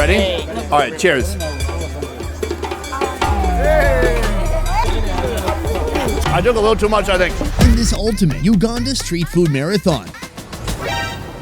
ready? All right, cheers. I took a little too much, I think. In this ultimate Uganda street food marathon,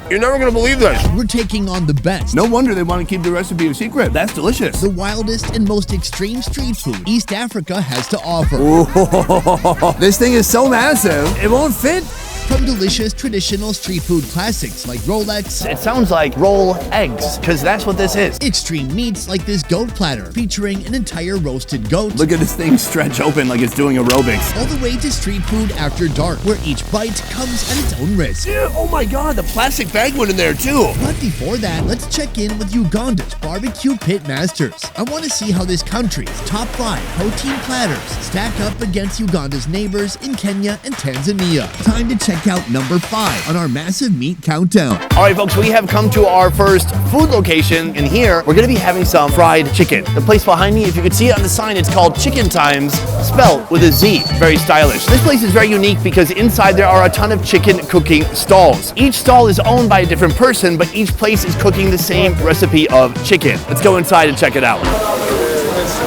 you're never gonna believe this. we're taking on the best, No wonder they want to keep the recipe a secret. That's delicious. the wildest and most extreme street food East Africa has to offer. Ooh, this thing is so massive, it won't fit. From delicious traditional street food classics like Rolex, It sounds like roll eggs, because that's what this is. extreme meats like this goat platter featuring an entire roasted goat, Look at this thing stretch open like it's doing aerobics. all the way to street food after dark, where each bite comes at its own risk. Yeah, oh my God, the plastic bag went in there too. But before that, let's check in with Uganda's barbecue pit masters. I want to see how this country's top 5 protein platters stack up against Uganda's neighbors in Kenya and Tanzania. Time to check out number 5 on our massive meat countdown. All right, folks, we have come to our first food location, and here we're gonna be having some fried chicken. The place behind me, if you could see it on the sign, it's called Chicken Times, spelled with a Z. Very stylish. This place is very unique because inside there are a ton of chicken cooking stalls. Each stall is owned by a different person, but each place is cooking the same recipe of chicken. Let's go inside and check it out.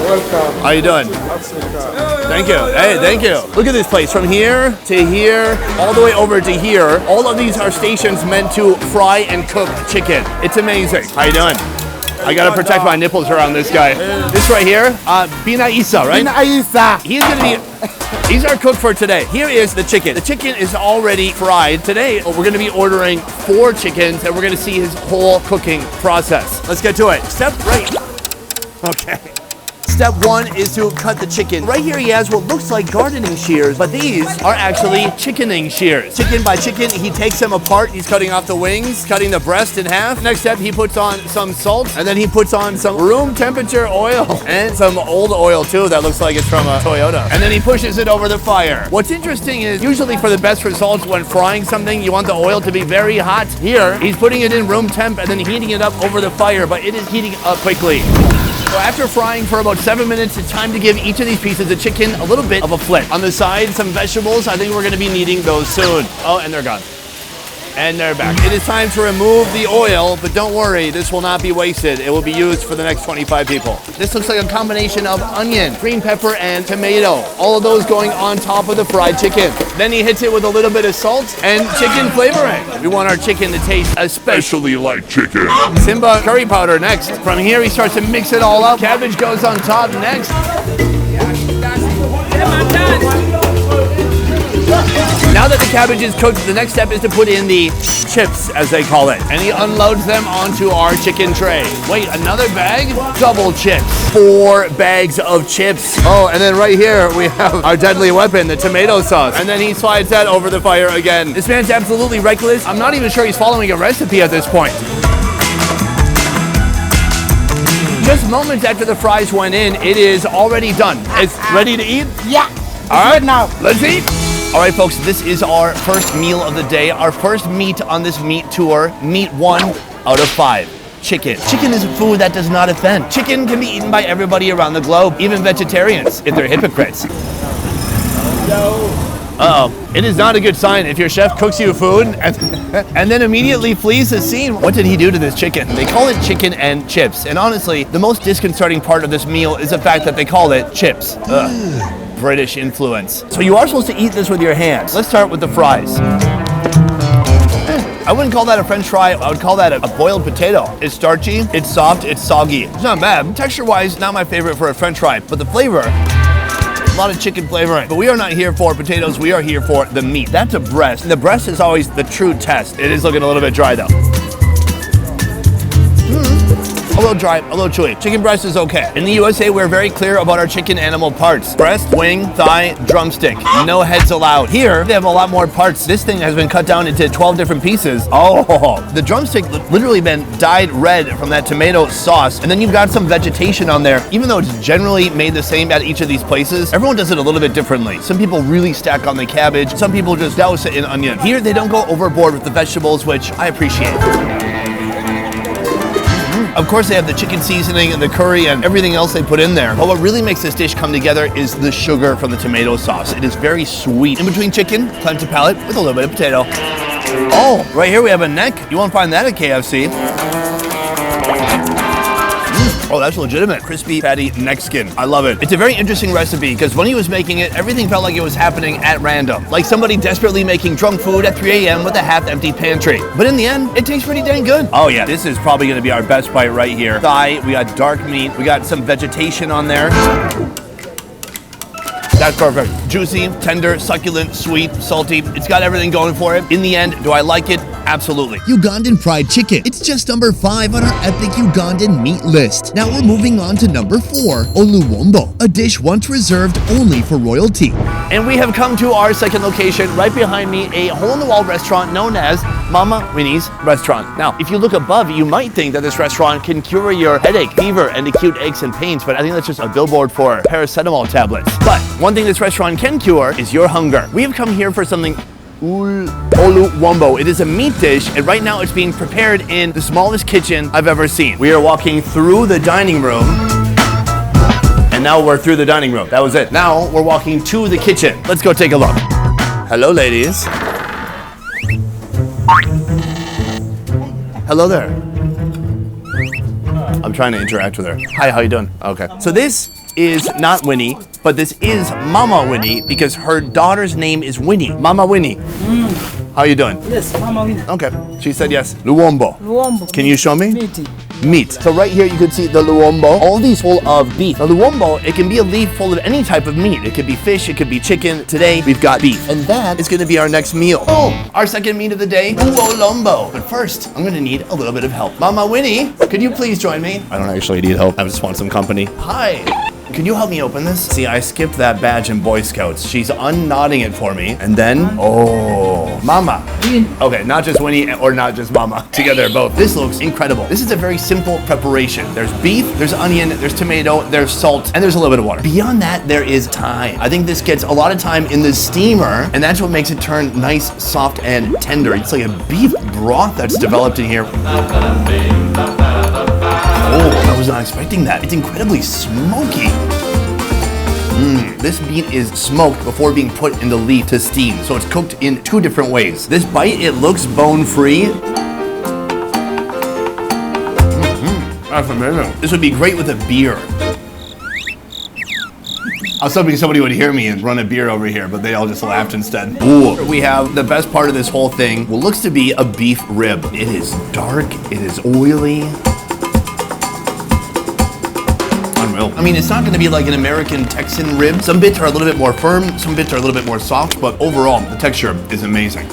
Welcome. How you doing? Thank you. Hey, thank you. Look at this place. From here to here, all the way over to here. All of these are stations meant to fry and cook chicken. It's amazing. How you doing? I gotta protect my nipples around this guy. This right here, Bina Isa, right? Bina Isa. He's gonna be. These are cooked for today. Here is the chicken. The chicken is already fried. Today, we're gonna be ordering 4 chickens, and we're gonna see his whole cooking process. Let's get to it. Step right. Okay. Step 1 is to cut the chicken. Right here he has what looks like gardening shears, but these are actually chickening shears. Chicken by chicken, he takes them apart. He's cutting off the wings, cutting the breast in half. Next step, he puts on some salt, and then he puts on some room temperature oil and some old oil too that looks like it's from a Toyota. And then he pushes it over the fire. What's interesting is usually for the best results when frying something, you want the oil to be very hot. Here, he's putting it in room temp and then heating it up over the fire, but it is heating up quickly. So after frying for about 7 minutes, it's time to give each of these pieces of chicken a little bit of a flip. On the side, some vegetables. I think we're gonna be needing those soon. Oh, and they're gone. And they're back. It is time to remove the oil, but don't worry, this will not be wasted. It will be used for the next 25 people. This looks like a combination of onion, green pepper, and tomato. All of those going on top of the fried chicken. Then he hits it with a little bit of salt and chicken flavoring. We want our chicken to taste especially like chicken. Simba curry powder next. From here, he starts to mix it all up. Cabbage goes on top next. Now that the cabbage is cooked, the next step is to put in the chips, as they call it. And he unloads them onto our chicken tray. Wait, another bag? Double chips. 4 bags of chips. Oh, and then right here we have our deadly weapon, the tomato sauce. And then he slides that over the fire again. This man's absolutely reckless. I'm not even sure he's following a recipe at this point. Just moments after the fries went in, it is already done. It's ready to eat? Yeah. All right, now let's eat. All right, folks, this is our first meal of the day. Our first meat on this meat tour, meat 1 out of 5. Chicken. Chicken is a food that does not offend. Chicken can be eaten by everybody around the globe, even vegetarians, if they're hypocrites. Uh-oh. It is not a good sign if your chef cooks you food and then immediately flees the scene. What did he do to this chicken? They call it chicken and chips. And honestly, the most disconcerting part of this meal is the fact that they call it chips. Ugh. British influence. So you are supposed to eat this with your hands. Let's start with the fries. I wouldn't call that a French fry. I would call that a boiled potato. It's starchy, it's soft, it's soggy. It's not bad. Texture-wise, not my favorite for a French fry, but the flavor, a lot of chicken flavoring. But we are not here for potatoes, we are here for the meat. That's a breast. And the breast is always the true test. It is looking a little bit dry though. A little dry, a little chewy. Chicken breast is okay. In the USA, we're very clear about our chicken animal parts. Breast, wing, thigh, drumstick. No heads allowed. Here, they have a lot more parts. This thing has been cut down into 12 different pieces. Oh, the drumstick literally been dyed red from that tomato sauce. And then you've got some vegetation on there. Even though it's generally made the same at each of these places, everyone does it a little bit differently. Some people really stack on the cabbage. Some people just douse it in onion. Here, they don't go overboard with the vegetables, which I appreciate. Of course, they have the chicken seasoning and the curry and everything else they put in there. But what really makes this dish come together is the sugar from the tomato sauce. It is very sweet. In between chicken, cleanse the palate with a little bit of potato. Oh, right here we have a neck. You won't find that at KFC. Oh, that's legitimate. Crispy, fatty neck skin. I love it. It's a very interesting recipe because when he was making it, everything felt like it was happening at random. Like somebody desperately making drunk food at 3 a.m. with a half-empty pantry. But in the end, it tastes pretty dang good. Oh yeah, this is probably gonna be our best bite right here. Thigh, we got dark meat, we got some vegetation on there. That's perfect. Juicy, tender, succulent, sweet, salty. It's got everything going for it. In the end, do I like it? Absolutely. Ugandan fried chicken. It's just number 5 on our epic Ugandan meat list. Now we're moving on to number 4, Oluwombo, a dish once reserved only for royalty. And we have come to our second location. Right behind me, a hole-in-the-wall restaurant known as Mama Winnie's Restaurant. Now, if you look above, you might think that this restaurant can cure your headache, fever, and acute aches and pains, but I think that's just a billboard for paracetamol tablets. But one thing this restaurant can cure is your hunger. We have come here for something Oluwombo. It is a meat dish, and right now it's being prepared in the smallest kitchen I've ever seen. We are walking through the dining room, and now we're through the dining room. That was it. Now we're walking to the kitchen. Let's go take a look. Hello, ladies. Hello there. I'm trying to interact with her. Hi, how you doing? Okay. So this is not Winnie, but this is Mama Winnie because her daughter's name is Winnie. Mama Winnie. How you doing? Yes, Mama Winnie. Okay. She said yes. Luwombo. Luwombo. Can you show me? Meaty. Meat. So right here you can see the luwombo. All these full of beef. The luwombo, it can be a leaf full of any type of meat. It could be fish, it could be chicken. Today we've got beef. And that is gonna be our next meal. Oh, our second meat of the day, uolombo. But first, I'm gonna need a little bit of help. Mama Winnie, could you please join me? I don't actually need help. I just want some company. Hi. Can you help me open this? See, I skipped that badge in Boy Scouts. She's unknotting it for me. And then, oh, Mama. Okay, not just Winnie or not just Mama. Together, both. This looks incredible. This is a very simple preparation. There's beef, there's onion, there's tomato, there's salt, and there's a little bit of water. Beyond that, there is thyme. I think this gets a lot of time in the steamer, and that's what makes it turn nice, soft, and tender. It's like a beef broth that's developed in here. Oh, I was not expecting that. It's incredibly smoky. This meat is smoked before being put in the leaf to steam, so it's cooked in 2 different ways. This bite, it looks bone-free. That's amazing. This would be great with a beer. I was hoping somebody would hear me and run a beer over here, but they all just laughed instead. Ooh. We have the best part of this whole thing, what looks to be a beef rib. It is dark, it is oily. Unreal. I mean, it's not gonna be like an American Texan rib. Some bits are a little bit more firm, some bits are a little bit more soft, but overall, the texture is amazing.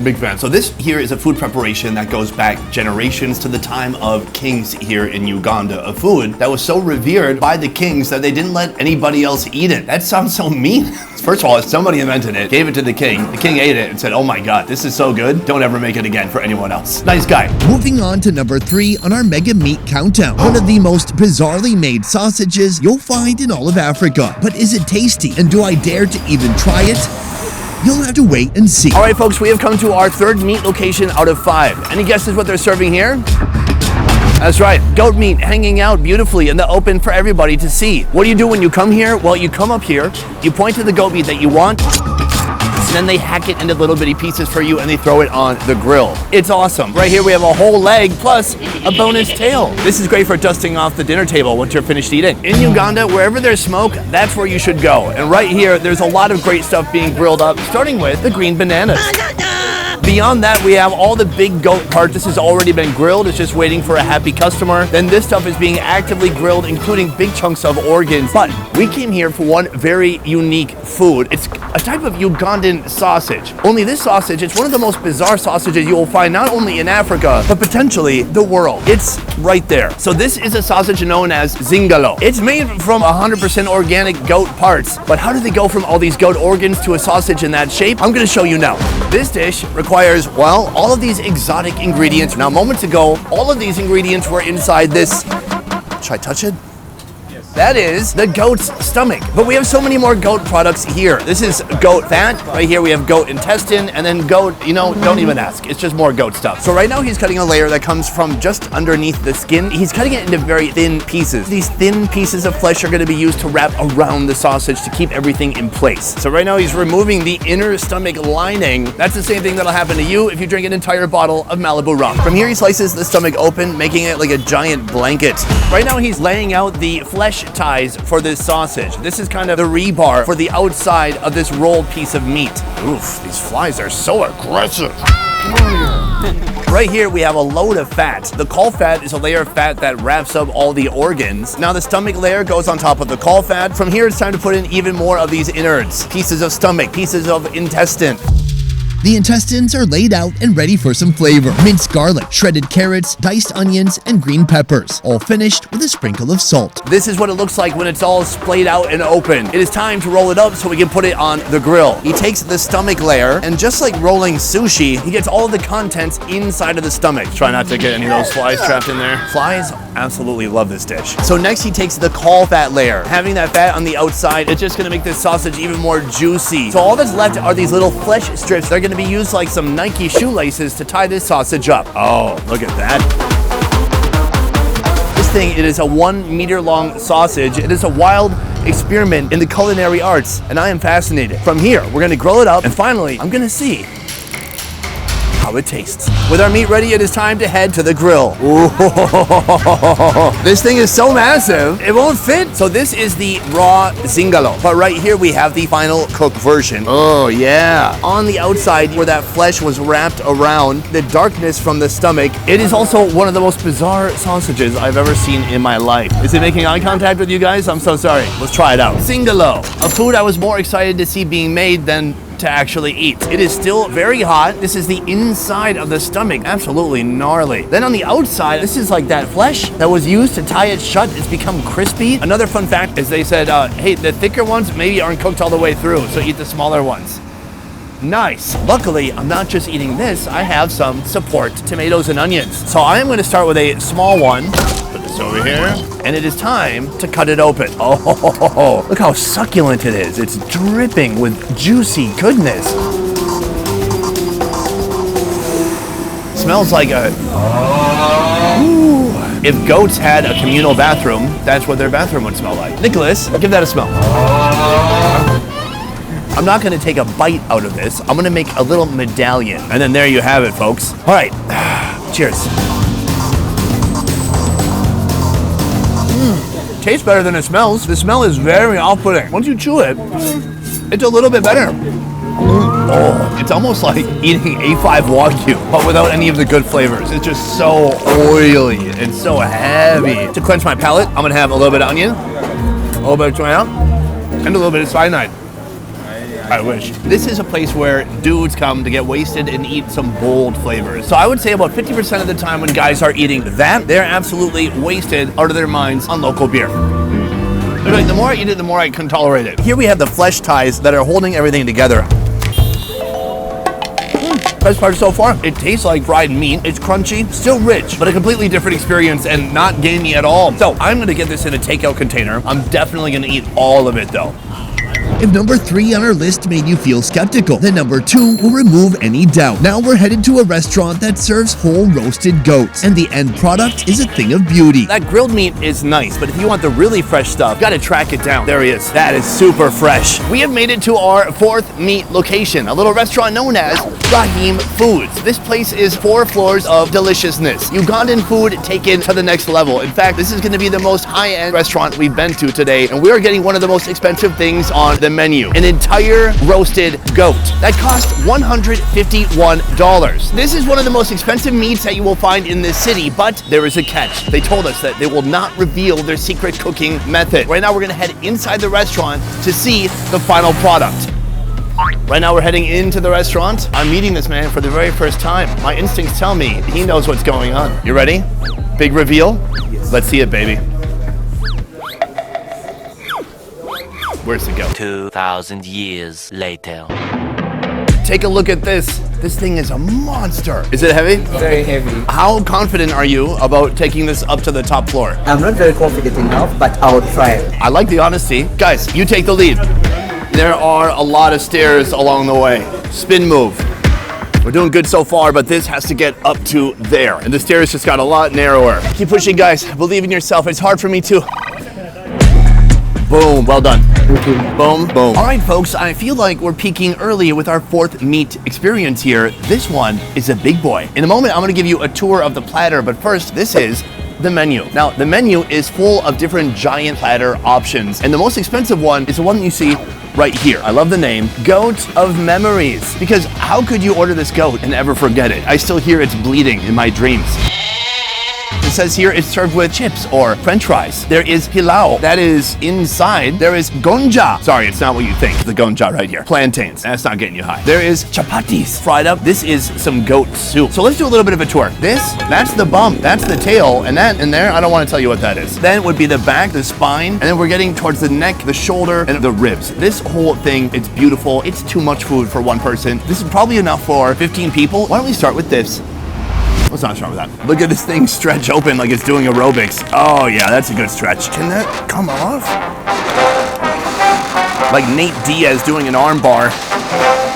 Big fan. So this here is a food preparation that goes back generations to the time of kings here in Uganda. A food that was so revered by the kings that they didn't let anybody else eat it. That sounds so mean. First of all, somebody invented it, gave it to the king ate it and said, oh my God, this is so good, don't ever make it again for anyone else. Nice guy. Moving on to number 3 on our mega meat countdown. One of the most bizarrely made sausages you'll find in all of Africa. But is it tasty? And do I dare to even try it? You'll have to wait and see. All right, folks, we have come to our 3rd meat location out of 5. Any guesses what they're serving here? That's right, goat meat hanging out beautifully in the open for everybody to see. What do you do when you come here? Well, you come up here, you point to the goat meat that you want, and then they hack it into little bitty pieces for you and they throw it on the grill. It's awesome. Right here we have a whole leg plus a bonus tail. This is great for dusting off the dinner table once you're finished eating. In Uganda, wherever there's smoke, that's where you should go. And right here, there's a lot of great stuff being grilled up, starting with the green bananas. Beyond that, we have all the big goat parts. This has already been grilled. It's just waiting for a happy customer. Then this stuff is being actively grilled, including big chunks of organs. But we came here for one very unique food. It's a type of Ugandan sausage. Only this sausage, it's one of the most bizarre sausages you will find not only in Africa, but potentially the world. It's right there. So this is a sausage known as zingalo. It's made from 100% organic goat parts. But how do they go from all these goat organs to a sausage in that shape? I'm gonna show you now. This dish requires, well, all of these exotic ingredients. Now, moments ago, all of these ingredients were inside this. Should I touch it? Yes. That is the goat's stomach. But we have so many more goat products here. This is goat fat. Right here we have goat intestine, and then goat, don't even ask. It's just more goat stuff. So right now he's cutting a layer that comes from just underneath the skin. He's cutting it into very thin pieces. These thin pieces of flesh are going to be used to wrap around the sausage to keep everything in place. So right now he's removing the inner stomach lining. That's the same thing that'll happen to you if you drink an entire bottle of Malibu rum. From here he slices the stomach open, making it like a giant blanket. Right now he's laying out the flesh ties for this sausage. This is kind of the rebar for the outside of this rolled piece of meat. Oof, these flies are so aggressive. Right here we have a load of fat. The caul fat is a layer of fat that wraps up all the organs. Now the stomach layer goes on top of the caul fat. From here it's time to put in even more of these innards. Pieces of stomach, pieces of intestine. The intestines are laid out and ready for some flavor. Minced garlic, shredded carrots, diced onions, and green peppers, all finished with a sprinkle of salt. This is what it looks like when it's all splayed out and open. It is time to roll it up so we can put it on the grill. He takes the stomach layer, and just like rolling sushi, he gets all of the contents inside of the stomach. Try not to get any of those flies trapped in there. Flies absolutely love this dish. So next he takes the caul fat layer. Having that fat on the outside, it's just gonna make this sausage even more juicy. So all that's left are these little flesh strips. They're gonna be used like some Nike shoelaces to tie this sausage up. Oh, look at that. This thing, it is a 1 meter long sausage. It is a wild experiment in the culinary arts, and I am fascinated. From here, we're gonna grill it up, and finally, I'm gonna see how it tastes. With our meat ready, it is time to head to the grill. Ooh. This thing is so massive, it won't fit. So this is the raw zingalo. But right here we have the final cooked version. Oh yeah. On the outside where that flesh was wrapped around, the darkness from the stomach, it is also one of the most bizarre sausages I've ever seen in my life. Is it making eye contact with you guys? I'm so sorry. Let's try it out. Zingalo, a food I was more excited to see being made than to actually eat. It is still very hot. This is the inside of the stomach. Absolutely gnarly. Then on the outside, this is like that flesh that was used to tie it shut. It's become crispy. Another fun fact is they said, hey, the thicker ones maybe aren't cooked all the way through, so eat the smaller ones. Nice. Luckily, I'm not just eating this. I have some support tomatoes and onions. So I am going to start with a small one. Put this over here. And it is time to cut it open. Oh, look how succulent it is. It's dripping with juicy goodness. Smells like a... Ooh. If goats had a communal bathroom, that's what their bathroom would smell like. Nicholas, give that a smell. I'm not gonna take a bite out of this. I'm gonna make a little medallion. And then there you have it, folks. All right, cheers. Tastes better than it smells. The smell is very off-putting. Once you chew it, it's a little bit better. Oh, it's almost like eating A5 Wagyu, but without any of the good flavors. It's just so oily and so heavy. To quench my palate, I'm gonna have a little bit of onion, a little bit of tomato, and a little bit of cyanide. I wish. This is a place where dudes come to get wasted and eat some bold flavors. So I would say about 50% of the time when guys are eating that, they're absolutely wasted out of their minds on local beer. They're like, the more I eat it, the more I can tolerate it. Here we have the flesh ties that are holding everything together. Best part so far, it tastes like fried meat. It's crunchy, still rich, but a completely different experience and not gamey at all. So I'm gonna get this in a takeout container. I'm definitely gonna eat all of it though. If number 3 on our list made you feel skeptical, then number 2 will remove any doubt. Now we're headed to a restaurant that serves whole roasted goats, and the end product is a thing of beauty. That grilled meat is nice, but if you want the really fresh stuff, you gotta track it down. There he is. That is super fresh. We have made it to our 4th meat location, a little restaurant known as Rahim Foods. This place is 4 floors of deliciousness. Ugandan food taken to the next level. In fact, this is gonna be the most high-end restaurant we've been to today, and we are getting one of the most expensive things on the menu, an entire roasted goat that cost $151. This is one of the most expensive meats that you will find in this city, but there is a catch. They told us that they will not reveal their secret cooking method. Right now we're gonna head inside the restaurant to see the final product. Right now we're heading into the restaurant. I'm meeting this man for the very first time. My instincts tell me he knows what's going on. You ready? Big reveal? Let's see it, baby. Where's the goat? 2,000 years later. take a look at this. This thing is a monster. Is it heavy? Very heavy. How confident are you about taking this up to the top floor? I'm not very confident enough, but I'll try. I like the honesty. Guys, you take the lead. There are a lot of stairs along the way. Spin move. We're doing good so far, but this has to get up to there. And the stairs just got a lot narrower. Keep pushing, guys. Believe in yourself. It's hard for me too. Boom, well done. Boom, boom. All right, folks, I feel like we're peaking early with our 4th meat experience here. This one is a big boy. In a moment, I'm gonna give you a tour of the platter, but first, this is the menu. Now, the menu is full of different giant platter options, and the most expensive one is the one that you see right here. I love the name, Goat of Memories, because how could you order this goat and ever forget it? I still hear it's bleeding in my dreams. It says here it's served with chips or french fries. There is pilau, that is inside. There is gonja. Sorry, it's not what you think. The gonja right here. Plantains, that's not getting you high. There is chapatis fried up. This is some goat soup. So let's do a little bit of a tour. That's the bum, that's the tail, and that in there, I don't want to tell you what that is. Then would be the back, the spine, and then we're getting towards the neck, the shoulder, and the ribs. This whole thing, it's beautiful. It's too much food for one person. This is probably enough for 15 people. Why don't we start with this? What's not wrong with that? Look at this thing stretch open like it's doing aerobics. Oh yeah, that's a good stretch. Can that come off? Like Nate Diaz doing an arm bar.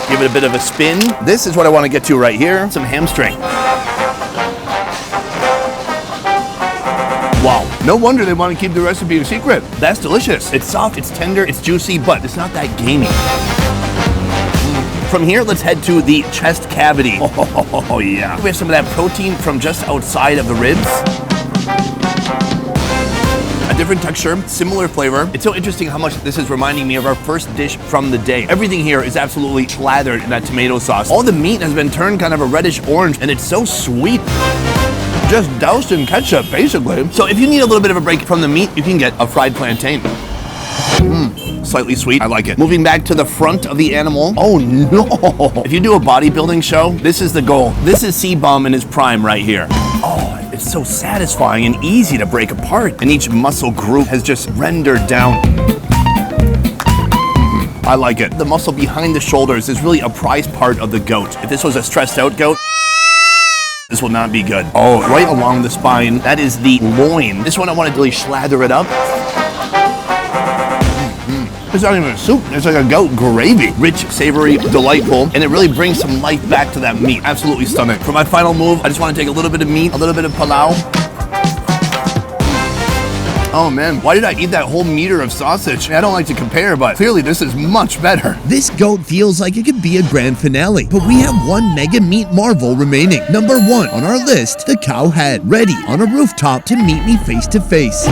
Give it a bit of a spin. This is what I want to get to right here. Some hamstring. Wow. No wonder they want to keep the recipe a secret. That's delicious. It's soft, it's tender, it's juicy, but it's not that gamey. From here, let's head to the chest cavity. Oh, yeah. We have some of that protein from just outside of the ribs. A different texture, similar flavor. It's so interesting how much this is reminding me of our first dish from the day. Everything here is absolutely slathered in that tomato sauce. All the meat has been turned kind of a reddish orange, and it's so sweet. Just doused in ketchup, basically. So if you need a little bit of a break from the meat, you can get a fried plantain. Slightly sweet, I like it. Moving back to the front of the animal. Oh no! If you do a bodybuilding show, this is the goal. This is C-Bum in his prime right here. Oh, it's so satisfying and easy to break apart. And each muscle group has just rendered down. I like it. The muscle behind the shoulders is really a prized part of the goat. If this was a stressed out goat, this will not be good. Oh, right along the spine, that is the loin. This one I want to really slather it up. It's not even a soup, it's like a goat gravy. Rich, savory, delightful, and it really brings some life back to that meat. Absolutely stunning. For my final move, I just want to take a little bit of meat, a little bit of pilau. Oh man, why did I eat that whole meter of sausage? I don't like to compare, but clearly this is much better. This goat feels like it could be a grand finale, but we have one mega meat marvel remaining. Number 1 on our list, the cow head, ready on a rooftop to meet me face to face.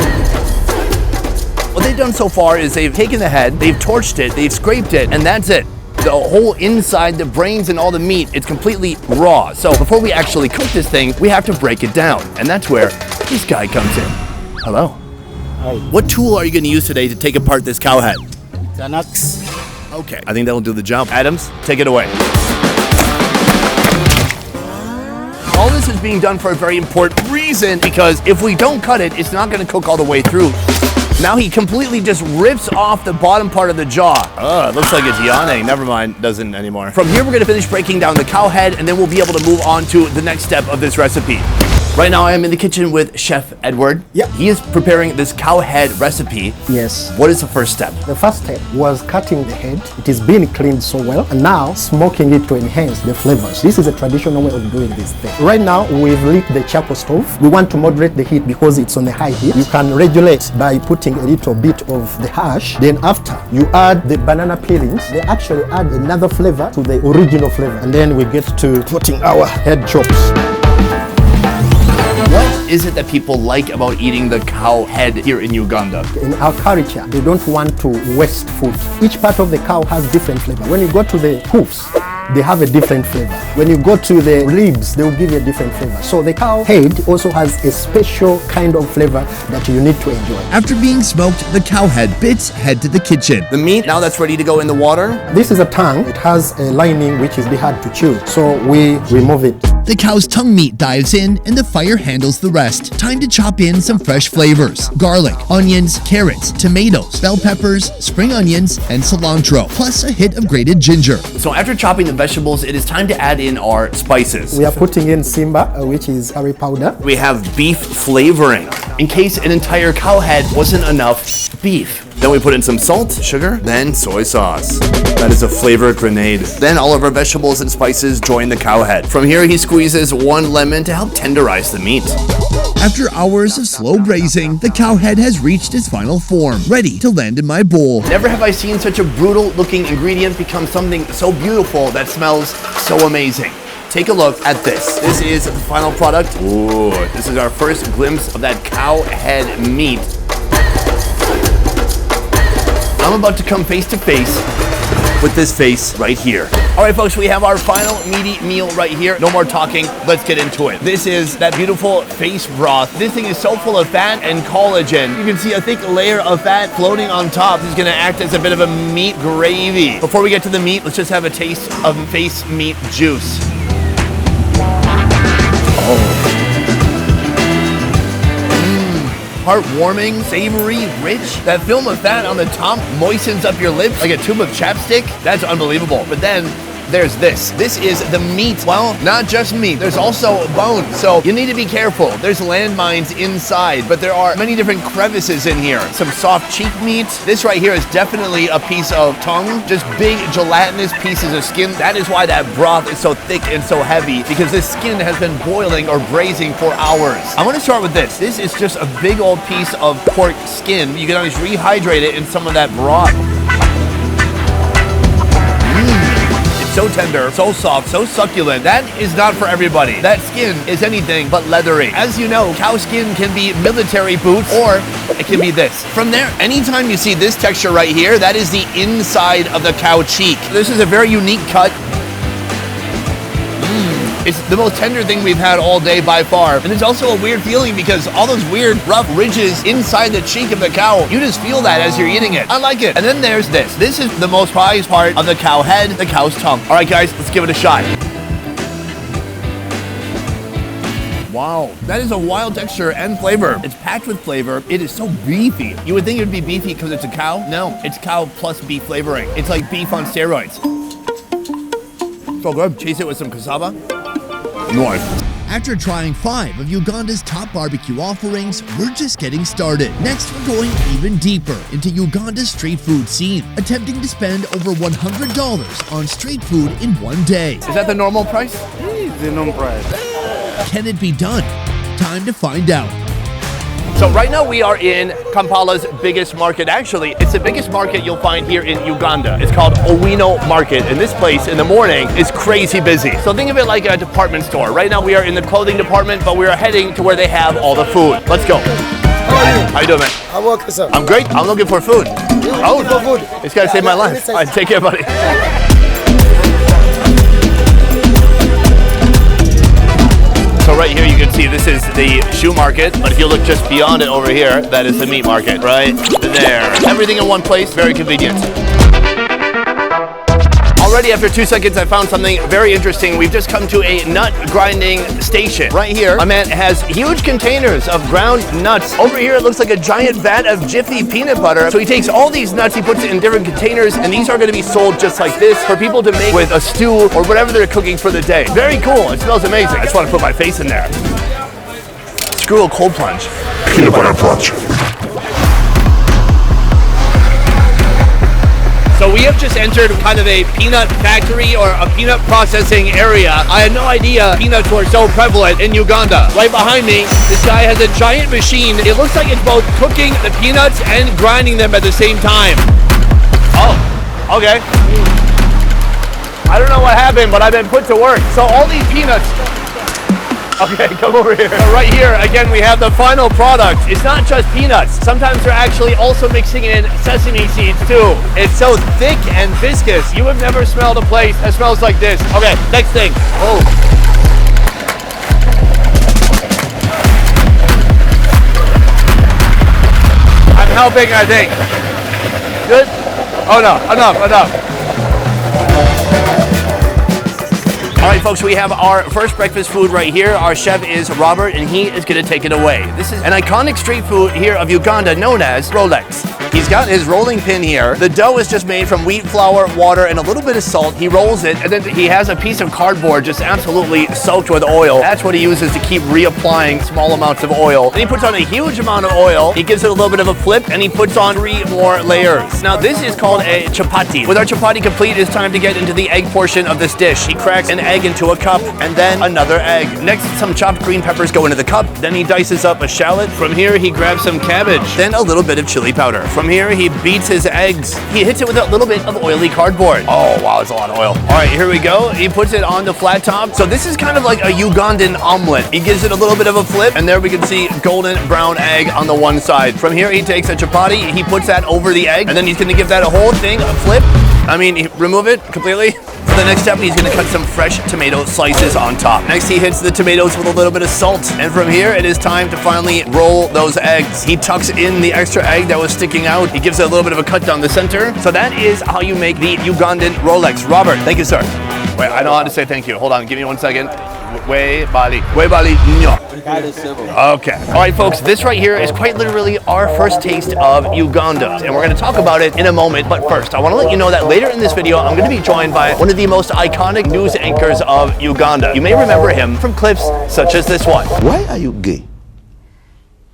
What they've done so far is they've taken the head, they've torched it, they've scraped it, and that's it. The whole inside, the brains and all the meat, it's completely raw. So before we actually cook this thing, we have to break it down. And that's where this guy comes in. Hello. Hi. What tool are you going to use today to take apart this cow head? An axe. Okay, I think that'll do the job. Adams, take it away. All this is being done for a very important reason, because if we don't cut it, it's not going to cook all the way through. Now he completely just rips off the bottom part of the jaw. Oh, it looks like it's yawning. Never mind, doesn't anymore. From here, we're gonna finish breaking down the cow head, and then we'll be able to move on to the next step of this recipe. Right now, I am in the kitchen with Chef Edward. Yeah. He is preparing this cow head recipe. Yes. What is the first step? The first step was cutting the head. It is being cleaned so well, and now smoking it to enhance the flavors. This is a traditional way of doing this thing. Right now, we've lit the charcoal stove. We want to moderate the heat because it's on a high heat. You can regulate by putting a little bit of the hash. Then after, you add the banana peelings. They actually add another flavor to the original flavor. And then we get to putting our head chops. What is it that people like about eating the cow head here in Uganda? In our culture, they don't want to waste food. Each part of the cow has different flavor. When you go to the hoofs, they have a different flavor. When you go to the ribs, they will give you a different flavor. So the cow head also has a special kind of flavor that you need to enjoy. After being smoked, the cow head bits head to the kitchen. The meat, now that's ready to go in the water. This is a tongue. It has a lining which is hard to chew. So we remove it. The cow's tongue meat dives in and the fire handles the rest. Time to chop in some fresh flavors. Garlic, onions, carrots, tomatoes, bell peppers, spring onions, and cilantro, plus a hit of grated ginger. So after chopping the vegetables, it is time to add in our spices. We are putting in Simba, which is curry powder. We have beef flavoring, in case an entire cow head wasn't enough beef. Then we put in some salt, sugar, then soy sauce. That is a flavor grenade. Then all of our vegetables and spices join the cow head. From here, he squeezes 1 lemon to help tenderize the meat. After hours of slow braising, the cow head has reached its final form, ready to land in my bowl. Never have I seen such a brutal looking ingredient become something so beautiful that smells so amazing. Take a look at this. This is the final product. Ooh, this is our first glimpse of that cow head meat. I'm about to come face to face with this face right here. All right, folks, we have our final meaty meal right here. No more talking, let's get into it. This is that beautiful face broth. This thing is so full of fat and collagen. You can see a thick layer of fat floating on top. This is gonna act as a bit of a meat gravy. Before we get to the meat, let's just have a taste of face meat juice. Heartwarming, savory, rich. That film of fat on the top moistens up your lips like a tube of chapstick. That's unbelievable. But then there's this. This is the meat. Well, not just meat. There's also bone. So you need to be careful. There's landmines inside, but there are many different crevices in here. Some soft cheek meat. This right here is definitely a piece of tongue. Just big gelatinous pieces of skin. That is why that broth is so thick and so heavy, because this skin has been boiling or braising for hours. I want to start with this. This is just a big old piece of pork skin. You can always rehydrate it in some of that broth. So tender, so soft, so succulent. That is not for everybody. That skin is anything but leathery. As you know, cow skin can be military boots, or it can be this. From there, anytime you see this texture right here, that is the inside of the cow cheek. This is a very unique cut. It's the most tender thing we've had all day by far. And it's also a weird feeling because all those weird rough ridges inside the cheek of the cow, you just feel that as you're eating it. I like it. And then there's this. This is the most prized part of the cow head, the cow's tongue. All right, guys, let's give it a shot. Wow, that is a wild texture and flavor. It's packed with flavor. It is so beefy. You would think it would be beefy because it's a cow. No, it's cow plus beef flavoring. It's like beef on steroids. So good. Chase it with some cassava. Nice. After trying 5 of Uganda's top barbecue offerings, we're just getting started. Next, we're going even deeper into Uganda's street food scene, attempting to spend over $100 on street food in one day. Is that the normal price? The normal price. Can it be done? Time to find out. So right now we are in Kampala's biggest market. Actually, it's the biggest market you'll find here in Uganda. It's called Owino Market, and this place in the morning is crazy busy. So think of it like a department store. Right now we are in the clothing department, but we are heading to where they have all the food. Let's go. How are you? How you doing, man? I'm okay, sir. I'm great. I'm looking for food. Oh, for food. It's gotta save my life. All right, take care, buddy. So right here you can see this is the shoe market, but if you look just beyond it over here, that is the meat market, right there. Everything in one place, very convenient. Already after 2 seconds, I found something very interesting. We've just come to a nut grinding station. Right here, my man has huge containers of ground nuts. Over here, it looks like a giant vat of Jiffy peanut butter. So he takes all these nuts, he puts it in different containers, and these are gonna be sold just like this for people to make with a stew or whatever they're cooking for the day. Very cool, it smells amazing. I just wanna put my face in there. Screw a cold plunge. Peanut butter plunge. So we have just entered kind of a peanut factory or a peanut processing area. I had no idea peanuts were so prevalent in Uganda. Right behind me, this guy has a giant machine. It looks like it's both cooking the peanuts and grinding them at the same time. Oh, okay. I don't know what happened, but I've been put to work. So all these peanuts. Okay, come over here. So right here, again, we have the final product. It's not just peanuts. Sometimes they're actually also mixing in sesame seeds too. It's so thick and viscous. You have never smelled a place that smells like this. Okay, next thing. Oh. I'm helping, I think. Good? Oh no, enough. All right, folks, we have our first breakfast food right here. Our chef is Robert, and he is going to take it away. This is an iconic street food here of Uganda known as Rolex. He's got his rolling pin here. The dough is just made from wheat flour, water, and a little bit of salt. He rolls it, and then he has a piece of cardboard just absolutely soaked with oil. That's what he uses to keep reapplying small amounts of oil. Then he puts on a huge amount of oil. He gives it a little bit of a flip, and he puts on 3 more layers. Now, this is called a chapati. With our chapati complete, it's time to get into the egg portion of this dish. He cracks an egg into a cup, and then another egg. Next, some chopped green peppers go into the cup. Then he dices up a shallot. From here, he grabs some cabbage. Then a little bit of chili powder. From here, he beats his eggs. He hits it with a little bit of oily cardboard. Oh, wow, it's a lot of oil. All right, here we go. He puts it on the flat top. So this is kind of like a Ugandan omelet. He gives it a little bit of a flip, and there we can see golden brown egg on the one side. From here, he takes a chapati. He puts that over the egg, and then he's going to give that a whole thing a flip. Remove it completely. For the next step, he's going to cut some fresh tomato slices on top. Next, he hits the tomatoes with a little bit of salt. And from here, it is time to finally roll those eggs. He tucks in the extra egg that was sticking out. He gives it a little bit of a cut down the center. So that is how you make the Ugandan Rolex. Robert, thank you, sir. Wait, I know how to say thank you. Hold on, give me 1 second. Way Bali. Nyo. Okay. All right, folks, this right here is quite literally our first taste of Uganda. And we're going to talk about it in a moment. But first, I want to let you know that later in this video, I'm going to be joined by one of the most iconic news anchors of Uganda. You may remember him from clips such as this one. Why are you gay?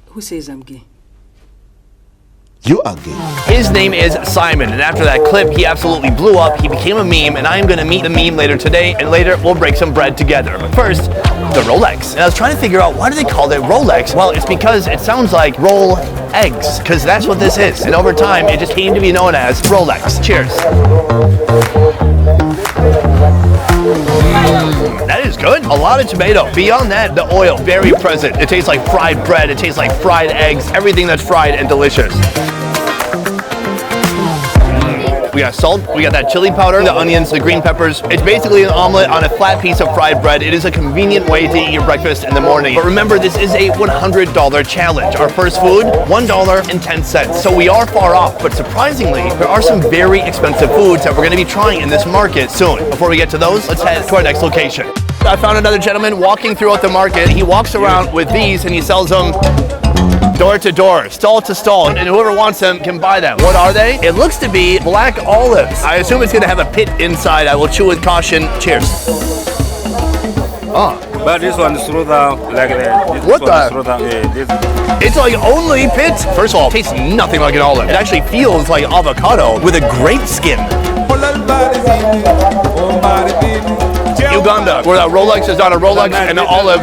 Who says I'm gay? You are gay. His name is Simon, and after that clip, he absolutely blew up. He became a meme, and I am going to meet the meme later today, and later we'll break some bread together. But first, the Rolex. And I was trying to figure out, why do they call it Rolex? Well, it's because it sounds like roll eggs, because that's what this is. And over time, it just came to be known as Rolex. Cheers. That is good. A lot of tomato. Beyond that, the oil, very present. It tastes like fried bread. It tastes like fried eggs. Everything that's fried and delicious. We got salt, we got that chili powder, the onions, the green peppers. It's basically an omelet on a flat piece of fried bread. It is a convenient way to eat your breakfast in the morning. But remember, this is a $100 challenge. Our first food, $1.10. So we are far off, but surprisingly, there are some very expensive foods that we're going to be trying in this market soon. Before we get to those, let's head to our next location. I found another gentleman walking throughout the market. He walks around with these and he sells them door to door, stall to stall, and whoever wants them can buy them. What are they? It looks to be black olives. I assume it's going to have a pit inside. I will chew with caution. Cheers. Oh. But this one is through down like that. What the? It's like only pit. First of all, it tastes nothing like an olive. It actually feels like avocado with a grape skin. Uganda, where that Rolex is not a Rolex and the olive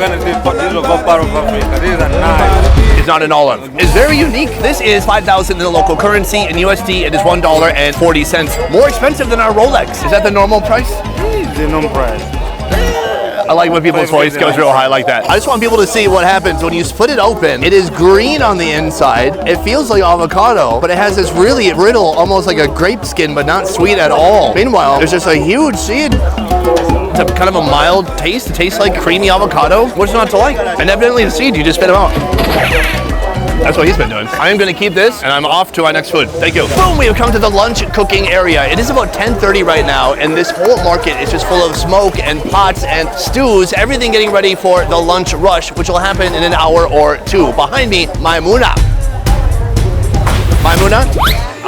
is not an olive. It's very unique. This is 5,000 in the local currency. In USD, it is $1.40. More expensive than our Rolex. Is that the normal price? It's the normal price. I like when people's voice goes real high like that. I just want people to see what happens when you split it open. It is green on the inside. It feels like avocado, but it has this really brittle, almost like a grape skin, but not sweet at all. Meanwhile, there's just a huge seed. It's a kind of a mild taste. It tastes like creamy avocado. What's not to like? And evidently the seed, you just spit them out. That's what he's been doing. I am going to keep this, and I'm off to our next food. Thank you. Boom, we have come to the lunch cooking area. It is about 10:30 right now, and this whole market is just full of smoke and pots and stews, everything getting ready for the lunch rush, which will happen in an hour or two. Behind me, Maimuna.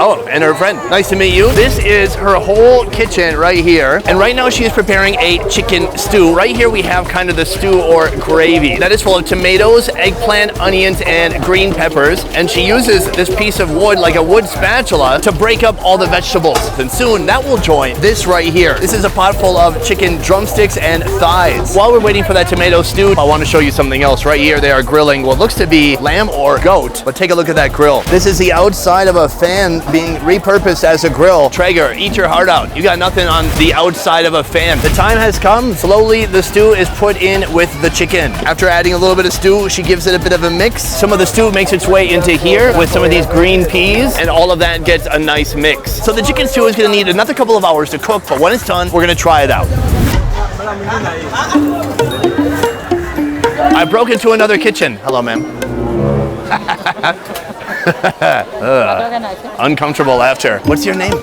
Oh, and her friend. Nice to meet you. This is her whole kitchen right here. And right now she is preparing a chicken stew. Right here we have kind of the stew or gravy. That is full of tomatoes, eggplant, onions, and green peppers. And she uses this piece of wood, like a wood spatula, to break up all the vegetables. And soon that will join this right here. This is a pot full of chicken drumsticks and thighs. While we're waiting for that tomato stew, I want to show you something else. Right here they are grilling what looks to be lamb or goat. But take a look at that grill. This is the outside of a fan being repurposed as a grill. Traeger, eat your heart out. You got nothing on the outside of a fan. The time has come. Slowly, the stew is put in with the chicken. After adding a little bit of stew, she gives it a bit of a mix. Some of the stew makes its way into here with some of these green peas, and all of that gets a nice mix. So the chicken stew is going to need another couple of hours to cook, but when it's done, we're going to try it out. I broke into another kitchen. Hello, ma'am. Uncomfortable laughter. What's your name?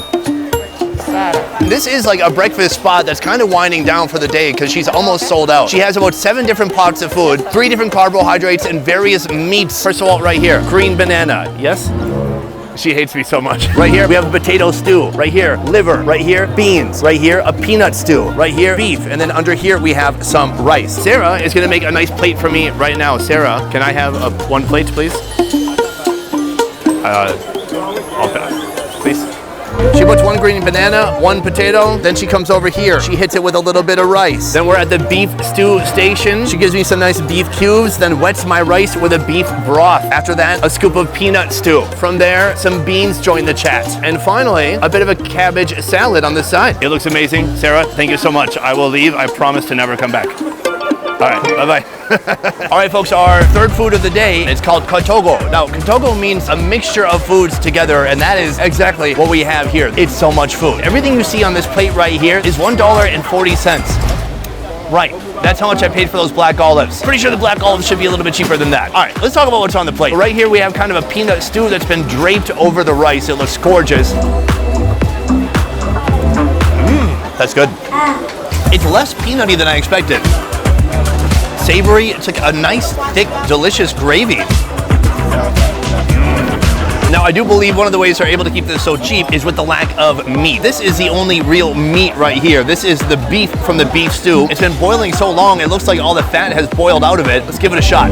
This is like a breakfast spot that's kind of winding down for the day because she's almost sold out. She has about 7 different pots of food, 3 different carbohydrates, and various meats. First of all, right here, green banana. Yes? She hates me so much. Right here, we have a potato stew. Right here, liver. Right here, beans. Right here, a peanut stew. Right here, beef. And then under here, we have some rice. Sarah is gonna make a nice plate for me right now. Sarah, can I have one plate, please? Please. She puts 1 green banana, 1 potato, then she comes over here. She hits it with a little bit of rice. Then we're at the beef stew station. She gives me some nice beef cubes, then wets my rice with a beef broth. After that, a scoop of peanut stew. From there, some beans join the chat. And finally, a bit of a cabbage salad on the side. It looks amazing. Sarah, thank you so much. I will leave. I promise to never come back. All right, bye-bye. All right, folks, our third food of the day is called katogo. Now, katogo means a mixture of foods together, and that is exactly what we have here. It's so much food. Everything you see on this plate right here is $1.40. Right, that's how much I paid for those black olives. Pretty sure the black olives should be a little bit cheaper than that. All right, let's talk about what's on the plate. Right here, we have kind of a peanut stew that's been draped over the rice. It looks gorgeous. That's good. It's less peanutty than I expected. Savory, it's like a nice, thick, delicious gravy. Now, I do believe one of the ways they're able to keep this so cheap is with the lack of meat. This is the only real meat right here. This is the beef from the beef stew. It's been boiling so long, it looks like all the fat has boiled out of it. Let's give it a shot.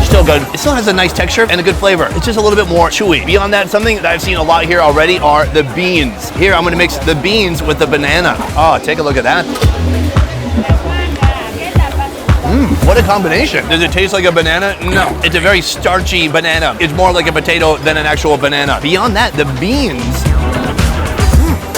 Still good. It still has a nice texture and a good flavor. It's just a little bit more chewy. Beyond that, something that I've seen a lot here already are the beans. Here, I'm gonna mix the beans with the banana. Oh, take a look at that. What a combination. Does it taste like a banana? No. It's a very starchy banana. It's more like a potato than an actual banana. Beyond that, the beans.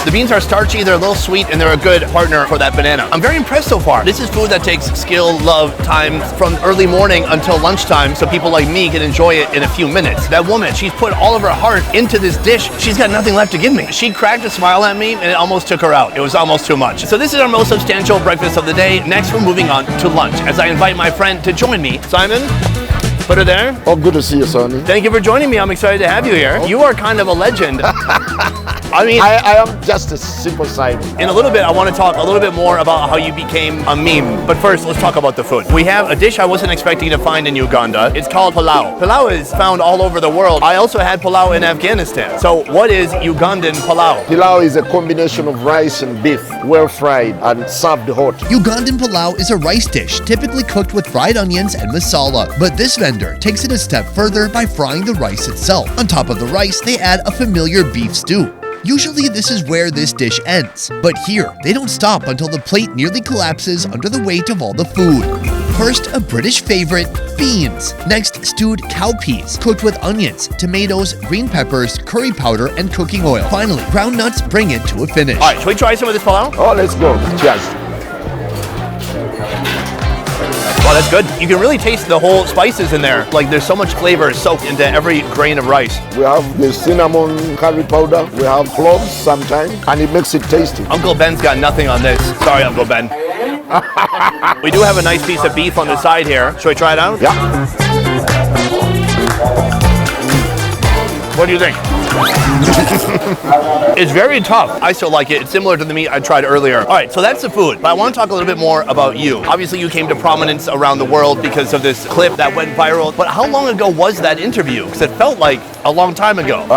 The beans are starchy, they're a little sweet, and they're a good partner for that banana. I'm very impressed so far. This is food that takes skill, love, time from early morning until lunchtime so people like me can enjoy it in a few minutes. That woman, she's put all of her heart into this dish. She's got nothing left to give me. She cracked a smile at me and it almost took her out. It was almost too much. So this is our most substantial breakfast of the day. Next, we're moving on to lunch as I invite my friend to join me. Simon? Put it there. Oh, good to see you, Sonny. Thank you for joining me. I'm excited to have you here. You are kind of a legend. I mean, I am just a simple side. in a little bit, I want to talk a little bit more about how you became a meme. But first, let's talk about the food. We have a dish I wasn't expecting to find in Uganda. It's called pilau. Pilau is found all over the world. I also had pilau in Afghanistan. So what is Ugandan pilau? Pilau is a combination of rice and beef, well fried and served hot. Ugandan pilau is a rice dish typically cooked with fried onions and masala, but this vendor takes it a step further by frying the rice itself. On top of the rice, they add a familiar beef stew. Usually this is where this dish ends, but here they don't stop until the plate nearly collapses under the weight of all the food. First, a British favorite, beans. Next, stewed cowpeas, cooked with onions, tomatoes, green peppers, curry powder, and cooking oil. Finally, ground nuts bring it to a finish. All right, should we try some of this pilau? Oh, let's go. Cheers. Wow, that's good. You can really taste the whole spices in there. Like there's so much flavor soaked into every grain of rice. We have the cinnamon curry powder. We have cloves sometimes, and it makes it tasty. Uncle Ben's got nothing on this. Sorry, Uncle Ben. We do have a nice piece of beef on the side here. Should we try it out? Yeah. What do you think? It's very tough. I still like it. It's similar to the meat I tried earlier. All right, so that's the food. But I want to talk a little bit more about you. Obviously, you came to prominence around the world because of this clip that went viral. But how long ago was that interview? Because it felt like a long time ago.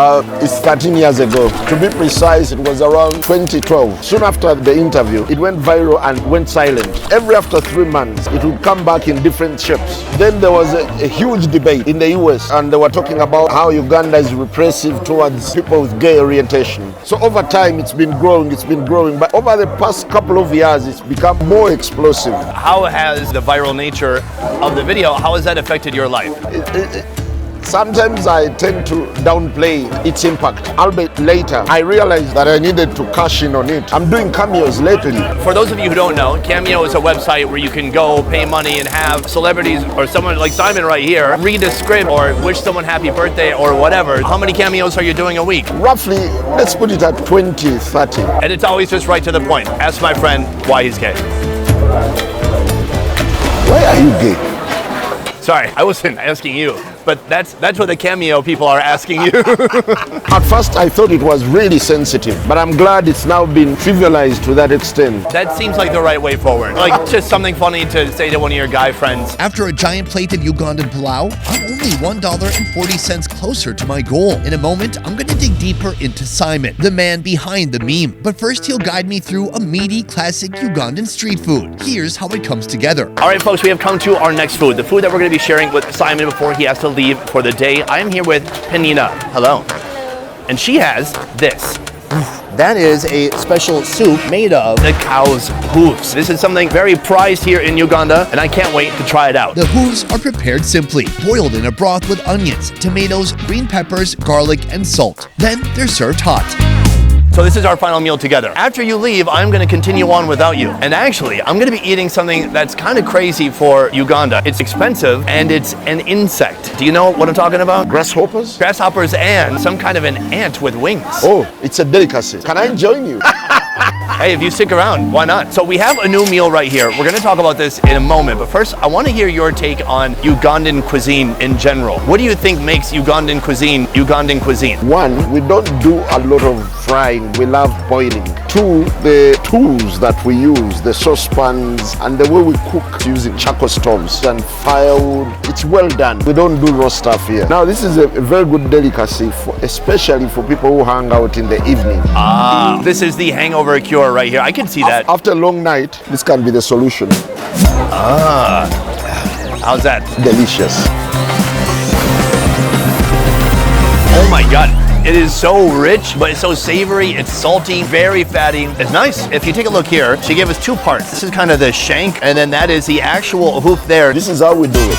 It's 13 years ago. To be precise, it was around 2012. Soon after the interview, it went viral and went silent. Every after 3 months, it would come back in different shapes. Then there was a huge debate in the US, and they were talking about how Uganda is repressive towards people with gay orientation. So over time, it's been growing. But over the past couple of years, it's become more explosive. How has the viral nature of the video, how has that affected your life? Sometimes I tend to downplay its impact. Albeit later, I realized that I needed to cash in on it. I'm doing cameos lately. For those of you who don't know, Cameo is a website where you can go pay money and have celebrities or someone like Simon right here read a script or wish someone happy birthday or whatever. How many cameos are you doing a week? Roughly, let's put it at 20, 30. And it's always just right to the point. Ask my friend why he's gay. Why are you gay? Sorry, I wasn't asking you. but that's what the cameo people are asking you. At first, I thought it was really sensitive, but I'm glad it's now been trivialized to that extent. That seems like the right way forward. Like, just something funny to say to one of your guy friends. After a giant plate of Ugandan palau, I'm only $1.40 closer to my goal. In a moment, I'm gonna dig deeper into Simon, the man behind the meme. But first, he'll guide me through a meaty, classic Ugandan street food. Here's how it comes together. All right, folks, we have come to our next food, the food that we're gonna be sharing with Simon before he has to leave for the day. I'm here with Penina. Hello. And she has this. That is a special soup made of the cow's hooves. This is something very prized here in Uganda, and I can't wait to try it out. The hooves are prepared simply, boiled in a broth with onions, tomatoes, green peppers, garlic, and salt. Then they're served hot. So this is our final meal together. After you leave, I'm gonna continue on without you. And actually, I'm gonna be eating something that's kind of crazy for Uganda. It's expensive, and it's an insect. Do you know what I'm talking about? Grasshoppers? Grasshoppers and some kind of an ant with wings. Oh, it's a delicacy. Can I join you? Hey, if you stick around, why not? So we have a new meal right here. We're gonna talk about this in a moment, but first, I wanna hear your take on Ugandan cuisine in general. What do you think makes Ugandan cuisine Ugandan cuisine? One, we don't do a lot of frying. We love boiling. Two, the tools that we use, the saucepans, and the way we cook using charcoal stoves and firewood, it's well done. We don't do raw stuff here. Now, this is a very good delicacy, especially for people who hang out in the evening. This is the hangover cure right here. I can see that. After a long night, this can be the solution. How's that? Delicious. Oh my God. It is so rich, but it's so savory, it's salty, very fatty. It's nice. If you take a look here, she gave us two parts. This is kind of the shank, and then that is the actual hoof there. This is how we do it.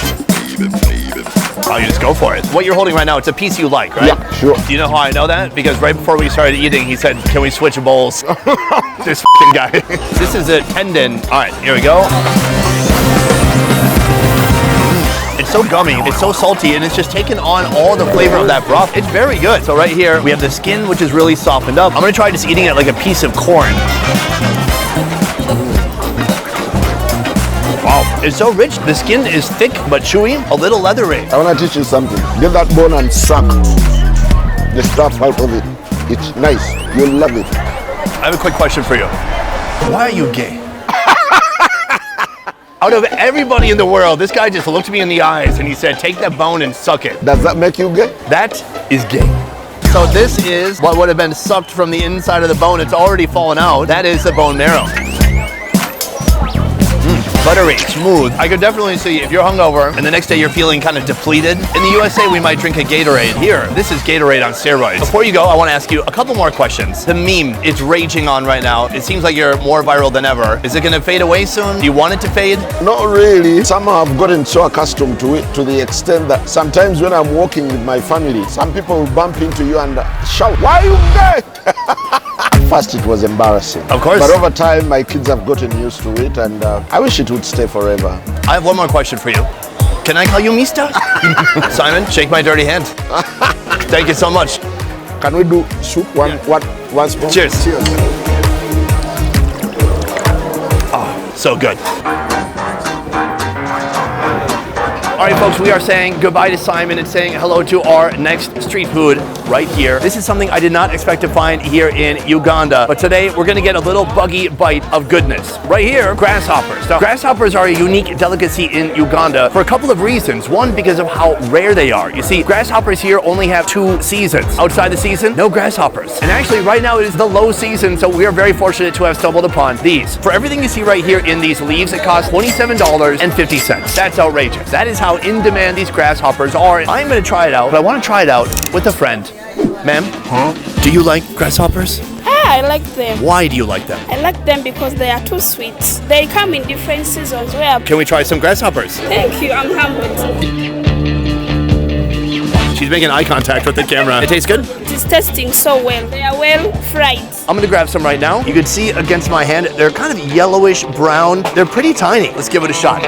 Oh, you just go for it. What you're holding right now, it's a piece you like, right? Yeah, sure. Do you know how I know that? Because right before we started eating, he said, can we switch bowls? This f***ing guy. This is a tendon. All right, here we go. It's so gummy, it's so salty, and it's just taken on all the flavor of that broth. It's very good. So right here, we have the skin, which is really softened up. I'm gonna try just eating it like a piece of corn. Wow, it's so rich. The skin is thick but chewy, a little leathery. I want to teach you something. Get that bone and suck the stuff out of it. It's nice. You'll love it. I have a quick question for you. Why are you gay? Out of everybody in the world, this guy just looked me in the eyes and he said, take that bone and suck it. Does that make you gay? That is gay. So this is what would have been sucked from the inside of the bone. It's already fallen out. That is the bone marrow. Buttery, smooth. I could definitely see if you're hungover and the next day you're feeling kind of depleted. In the USA, we might drink a Gatorade. Here, this is Gatorade on steroids. Before you go, I want to ask you a couple more questions. The meme, it's raging on right now. It seems like you're more viral than ever. Is it going to fade away soon? Do you want it to fade? Not really. Somehow I've gotten so accustomed to it to the extent that sometimes when I'm walking with my family, some people will bump into you and shout, why are you gay? At first it was embarrassing. Of course. But over time, my kids have gotten used to it, and I wish it would stay forever. I have one more question for you. Can I call you Mister? Simon, shake my dirty hand. Thank you so much. Can we do soup once more? Cheers. Cheers. Oh, so good. All right, folks, we are saying goodbye to Simon and saying hello to our next street food right here. This is something I did not expect to find here in Uganda, but today we're gonna get a little buggy bite of goodness. Right here, grasshoppers. Now, grasshoppers are a unique delicacy in Uganda for a couple of reasons. One, because of how rare they are. You see, grasshoppers here only have 2 seasons. Outside the season, no grasshoppers. And actually, right now it is the low season, so we are very fortunate to have stumbled upon these. For everything you see right here in these leaves, it costs $27.50. That's outrageous. That is how in demand these grasshoppers are. I'm gonna try it out, but I wanna try it out with a friend. Ma'am, do you like grasshoppers? I like them. Why do you like them? I like them because they are too sweet. They come in different seasons. Can we try some grasshoppers? Thank you, I'm humbled. She's making eye contact with the camera. It tastes good? It is tasting so well. They are well fried. I'm gonna grab some right now. You can see against my hand, they're kind of yellowish brown. They're pretty tiny. Let's give it a shot.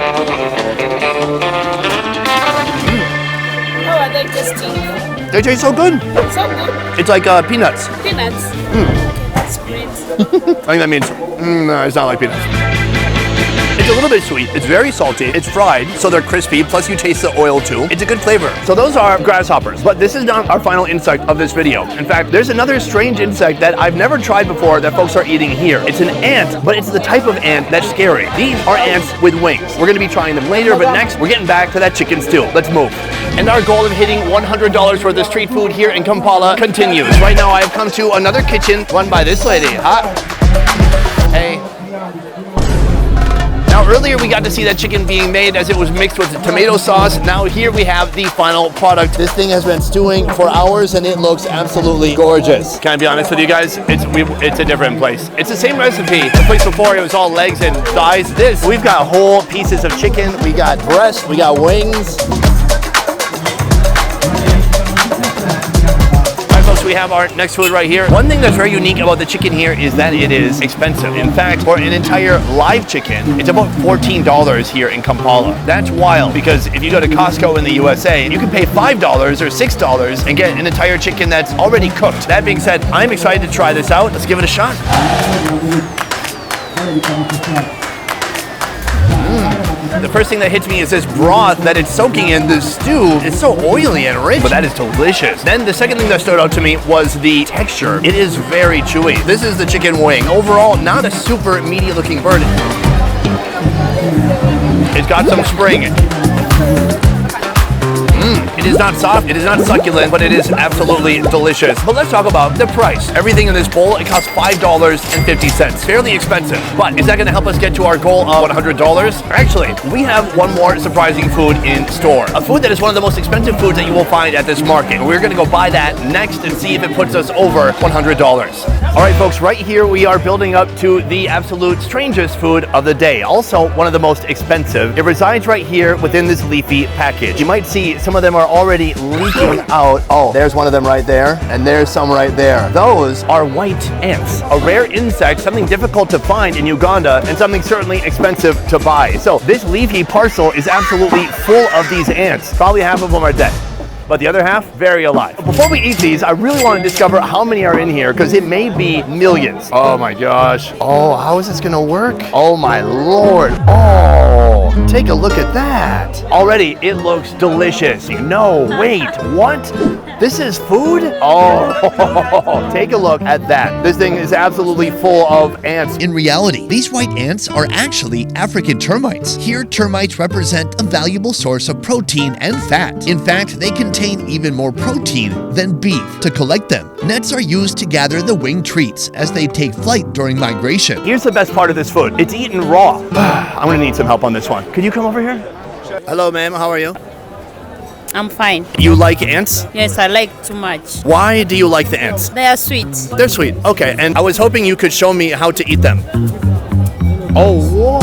How are they tasting? They taste so good. So good. It's like peanuts. Peanuts? Okay, that's great. I think that means, no, it's not like peanuts. It It's a little bit sweet. It's very salty. It's fried, so they're crispy. Plus you taste the oil too. It's a good flavor. So those are grasshoppers, but this is not our final insect of this video. In fact, there's another strange insect that I've never tried before that folks are eating here. It's an ant, but it's the type of ant that's scary. These are ants with wings. We're gonna be trying them later, but next we're getting back to that chicken stew. Let's move. And our goal of hitting $100 worth of street food here in Kampala continues. Right now I have come to another kitchen run by this lady. Hey. Now earlier we got to see that chicken being made as it was mixed with the tomato sauce. Now here we have the final product. This thing has been stewing for hours and it looks absolutely gorgeous. Can I be honest with you guys? It's a different place. It's the same recipe. The place before it was all legs and thighs. This, we've got whole pieces of chicken. We got breast, we got wings. We have our next food right here. One thing that's very unique about the chicken here is that it is expensive. In fact, for an entire live chicken, it's about $14 here in Kampala. That's wild because if you go to Costco in the USA, you can pay $5 or $6 and get an entire chicken that's already cooked. That being said, I'm excited to try this out. Let's give it a shot. The first thing that hits me is this broth that it's soaking in the stew. It's so oily and rich, but that is delicious. Then the second thing that stood out to me was the texture. It is very chewy. This is the chicken wing. Overall, not a super meaty looking bird. It's got some spring. It is not soft, it is not succulent, but it is absolutely delicious. But let's talk about the price. Everything in this bowl, it costs $5.50. Fairly expensive. But is that gonna help us get to our goal of $100? Actually, we have one more surprising food in store. A food that is one of the most expensive foods that you will find at this market. We're gonna go buy that next and see if it puts us over $100. All right, folks, right here we are building up to the absolute strangest food of the day. Also, one of the most expensive. It resides right here within this leafy package. You might see some of them are already leaking out. Oh, there's one of them right there, and there's some right there. Those are white ants, a rare insect, something difficult to find in Uganda, and something certainly expensive to buy. So this leafy parcel is absolutely full of these ants. Probably half of them are dead, but the other half, very alive. Before we eat these, I really want to discover how many are in here, because it may be millions. Oh my gosh. Oh, how is this gonna work? Oh my Lord. Oh, take a look at that. Already, it looks delicious. No, wait, what? This is food? Oh, take a look at that. This thing is absolutely full of ants. In reality, these white ants are actually African termites. Here, termites represent a valuable source of protein and fat. In fact, they contain even more protein than beef. To collect them, nets are used to gather the winged treats as they take flight during migration. Here's the best part of this food. It's eaten raw. I'm gonna need some help on this one. Could you come over here? Hello, ma'am. How are you? I'm fine. You like ants? Yes, I like too much. Why do you like the ants? They are sweet. They're sweet. Okay, and I was hoping you could show me how to eat them. Oh, whoa.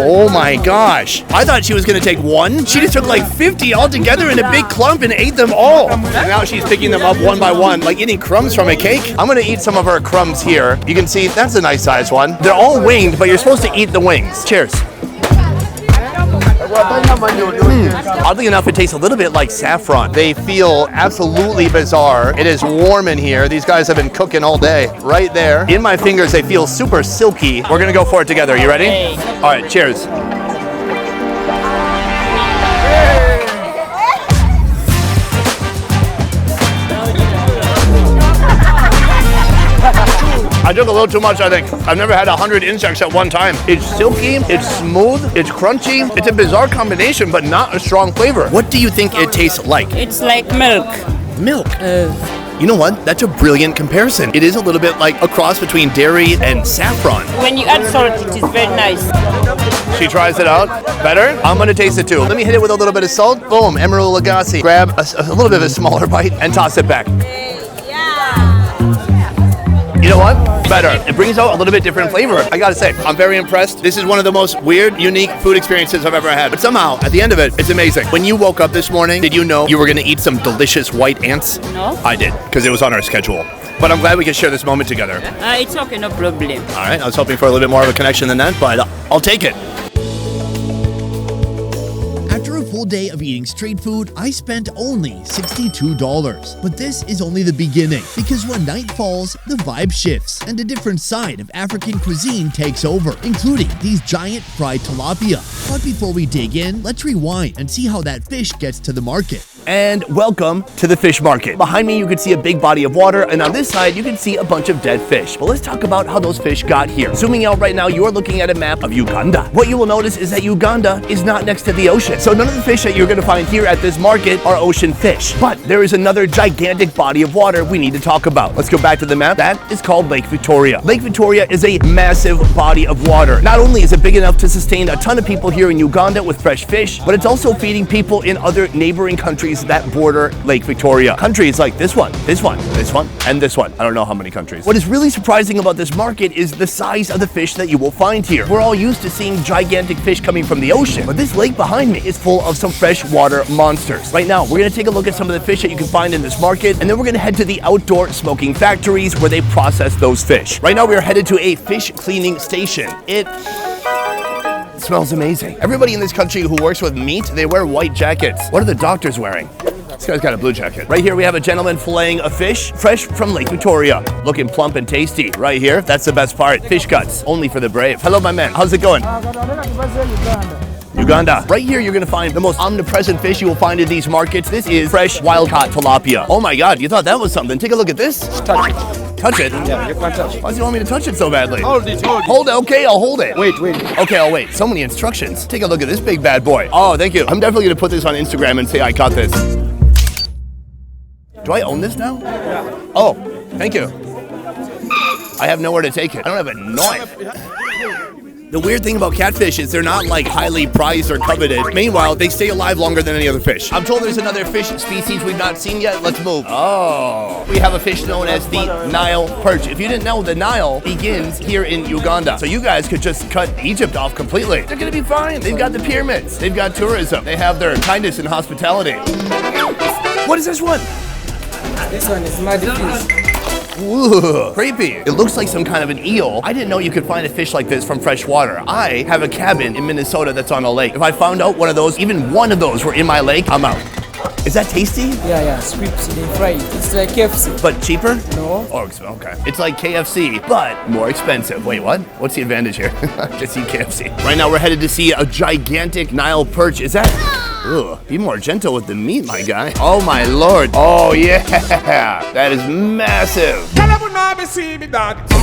Oh my gosh. I thought she was gonna take one. She just took like 50 all together in a big clump and ate them all. And now she's picking them up one by one, like eating crumbs from a cake. I'm gonna eat some of her crumbs here. You can see that's a nice size one. They're all winged, but you're supposed to eat the wings. Cheers. Oddly enough, it tastes a little bit like saffron. They feel absolutely bizarre. It is warm in here. These guys have been cooking all day. Right there. In my fingers, they feel super silky. We're gonna go for it together. You ready? All right, cheers. I took a little too much, I think. I've never had 100 insects at one time. It's silky, it's smooth, it's crunchy. It's a bizarre combination, but not a strong flavor. What do you think it tastes like? It's like milk. Milk? You know what? That's a brilliant comparison. It is a little bit like a cross between dairy and saffron. When you add salt, it is very nice. She tries it out. Better? I'm gonna taste it too. Let me hit it with a little bit of salt. Boom, Emerald Lagasse. Grab a little bit of a smaller bite and toss it back. You know what? Better. It brings out a little bit different flavor. I gotta say, I'm very impressed. This is one of the most weird, unique food experiences I've ever had. But somehow, at the end of it, it's amazing. When you woke up this morning, did you know you were gonna eat some delicious white ants? No. I did, because it was on our schedule. But I'm glad we could share this moment together. It's okay, no problem. All right, I was hoping for a little bit more of a connection than that, but I'll take it. After a full day of eating street food, I spent only $62. But this is only the beginning, because when night falls, the vibe shifts, and a different side of African cuisine takes over, including these giant fried tilapia. But before we dig in, let's rewind and see how that fish gets to the market. And welcome to the fish market. Behind me, you can see a big body of water, and on this side, you can see a bunch of dead fish. But let's talk about how those fish got here. Zooming out right now, you are looking at a map of Uganda. What you will notice is that Uganda is not next to the ocean. So none of the fish that you're gonna find here at this market are ocean fish. But there is another gigantic body of water we need to talk about. Let's go back to the map. That is called Lake Victoria. Lake Victoria is a massive body of water. Not only is it big enough to sustain a ton of people here in Uganda with fresh fish, but it's also feeding people in other neighboring countries that border Lake Victoria. Countries like this one, this one, this one, and this one. I don't know how many countries. What is really surprising about this market is the size of the fish that you will find here. We're all used to seeing gigantic fish coming from the ocean, but this lake behind me is full of some freshwater monsters. Right now, we're gonna take a look at some of the fish that you can find in this market, and then we're gonna head to the outdoor smoking factories where they process those fish. Right now, we are headed to a fish cleaning station. It smells amazing. Everybody in this country who works with meat, they wear white jackets. What are the doctors wearing? This guy's got a blue jacket. Right here we have a gentleman filleting a fish, fresh from Lake Victoria. Looking plump and tasty. Right here, that's the best part. Fish cuts, only for the brave. Hello, my man. How's it going? Uganda. Right here, you're gonna find the most omnipresent fish you will find in these markets. This is fresh wild-caught tilapia. Oh my God, you thought that was something. Take a look at this. Touch it. Touch it? Yeah, you can touch it. Why does he want me to touch it so badly? Hold it, hold it. Hold it, okay, I'll hold it. Wait. Okay, I'll wait. So many instructions. Take a look at this big bad boy. Oh, thank you. I'm definitely gonna put this on Instagram and say I caught this. Do I own this now? Yeah. Oh, thank you. I have nowhere to take it. I don't have a knife. The weird thing about catfish is they're not like highly prized or coveted. Meanwhile, they stay alive longer than any other fish. I'm told there's another fish species we've not seen yet. Let's move. Oh. We have a fish known as the Nile perch. If you didn't know, the Nile begins here in Uganda. So you guys could just cut Egypt off completely. They're gonna be fine. They've got the pyramids. They've got tourism. They have their kindness and hospitality. What is this one? This one is muddy fish. Ooh, creepy. It looks like some kind of an eel. I didn't know you could find a fish like this from fresh water. I have a cabin in Minnesota that's on a lake. If I found out one of those, even one of those were in my lake, I'm out. Is that tasty? Yeah, scripts, they fry it. It's like KFC. But cheaper? No. Oh, okay. It's like KFC, but more expensive. Wait, what? What's the advantage here? Just eat KFC. Right now, we're headed to see a gigantic Nile perch. Is that... Ugh, be more gentle with the meat, my guy. Oh, my Lord. Oh, yeah. That is massive.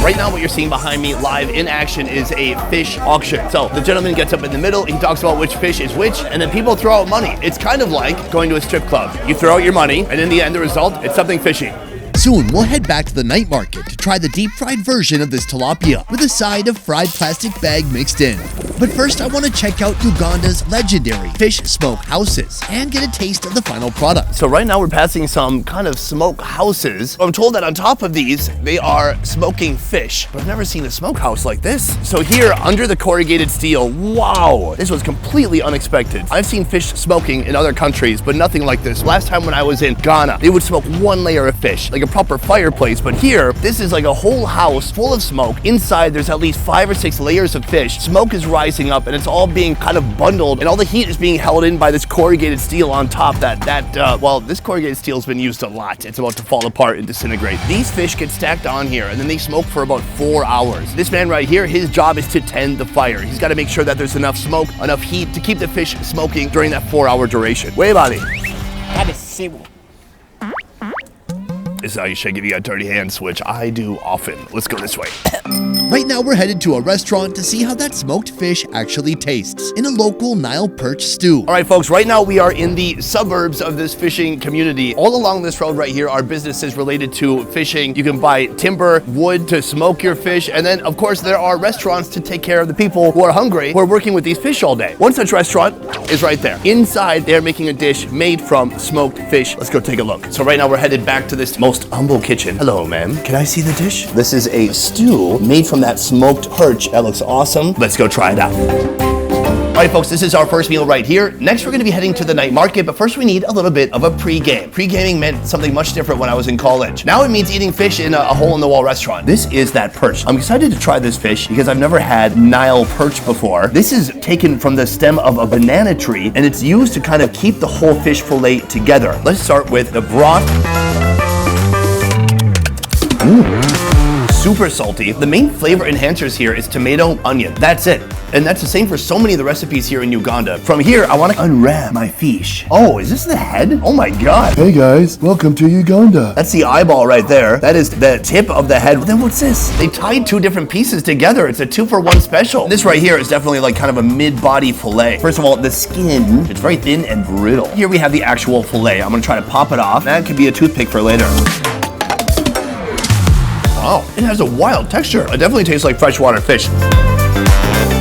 Right now, what you're seeing behind me live in action is a fish auction. So the gentleman gets up in the middle, he talks about which fish is which, and then people throw out money. It's kind of like going to a strip club. You throw out your money, and in the end, the result, it's something fishy. Soon, we'll head back to the night market to try the deep-fried version of this tilapia with a side of fried plastic bag mixed in. But first, I want to check out Uganda's legendary fish smoke houses and get a taste of the final product. So right now, we're passing some kind of smoke houses. I'm told that on top of these, they are smoking fish. But I've never seen a smokehouse like this. So here, under the corrugated steel, wow, this was completely unexpected. I've seen fish smoking in other countries, but nothing like this. Last time when I was in Ghana, they would smoke one layer of fish, like a proper fireplace, but here, this is like a whole house full of smoke. Inside, there's at least 5 or 6 layers of fish. Smoke is rising up, and it's all being kind of bundled, and all the heat is being held in by this corrugated steel on top well, this corrugated steel's been used a lot. It's about to fall apart and disintegrate. These fish get stacked on here, and then they smoke for about 4 hours. This man right here, his job is to tend the fire. He's got to make sure that there's enough smoke, enough heat to keep the fish smoking during that 4-hour duration. Way body. That is civil. This is how you should give you a dirty hands, which I do often. Let's go this way. Right now, we're headed to a restaurant to see how that smoked fish actually tastes in a local Nile perch stew. All right, folks, right now we are in the suburbs of this fishing community. All along this road right here are businesses related to fishing. You can buy timber, wood to smoke your fish, and then, of course, there are restaurants to take care of the people who are hungry, who are working with these fish all day. One such restaurant is right there. Inside, they're making a dish made from smoked fish. Let's go take a look. So right now we're headed back to this most humble kitchen. Hello, ma'am. Can I see the dish? This is a stew made from that smoked perch. That looks awesome. Let's go try it out. right, folks, this is our first meal right here. Next, we're gonna be heading to the night market, but first we need a little bit of a pre-game. Pre-gaming meant something much different when I was in college. Now it means eating fish in a hole-in-the-wall restaurant. This is that perch. I'm excited to try this fish because I've never had Nile perch before. This is taken from the stem of a banana tree, and it's used to kind of keep the whole fish fillet together. Let's start with the broth. Super salty. The main flavor enhancers here is tomato, onion. That's it. And that's the same for so many of the recipes here in Uganda. From here, I want to unwrap my fish. Oh, is this the head? Oh my God. Hey guys, welcome to Uganda. That's the eyeball right there. That is the tip of the head. Then what's this? They tied two different pieces together. It's a 2-for-1 special. This right here is definitely like kind of a mid-body fillet. First of all, the skin, it's very thin and brittle. Here we have the actual fillet. I'm gonna try to pop it off. That could be a toothpick for later. Wow, it has a wild texture. It definitely tastes like freshwater fish.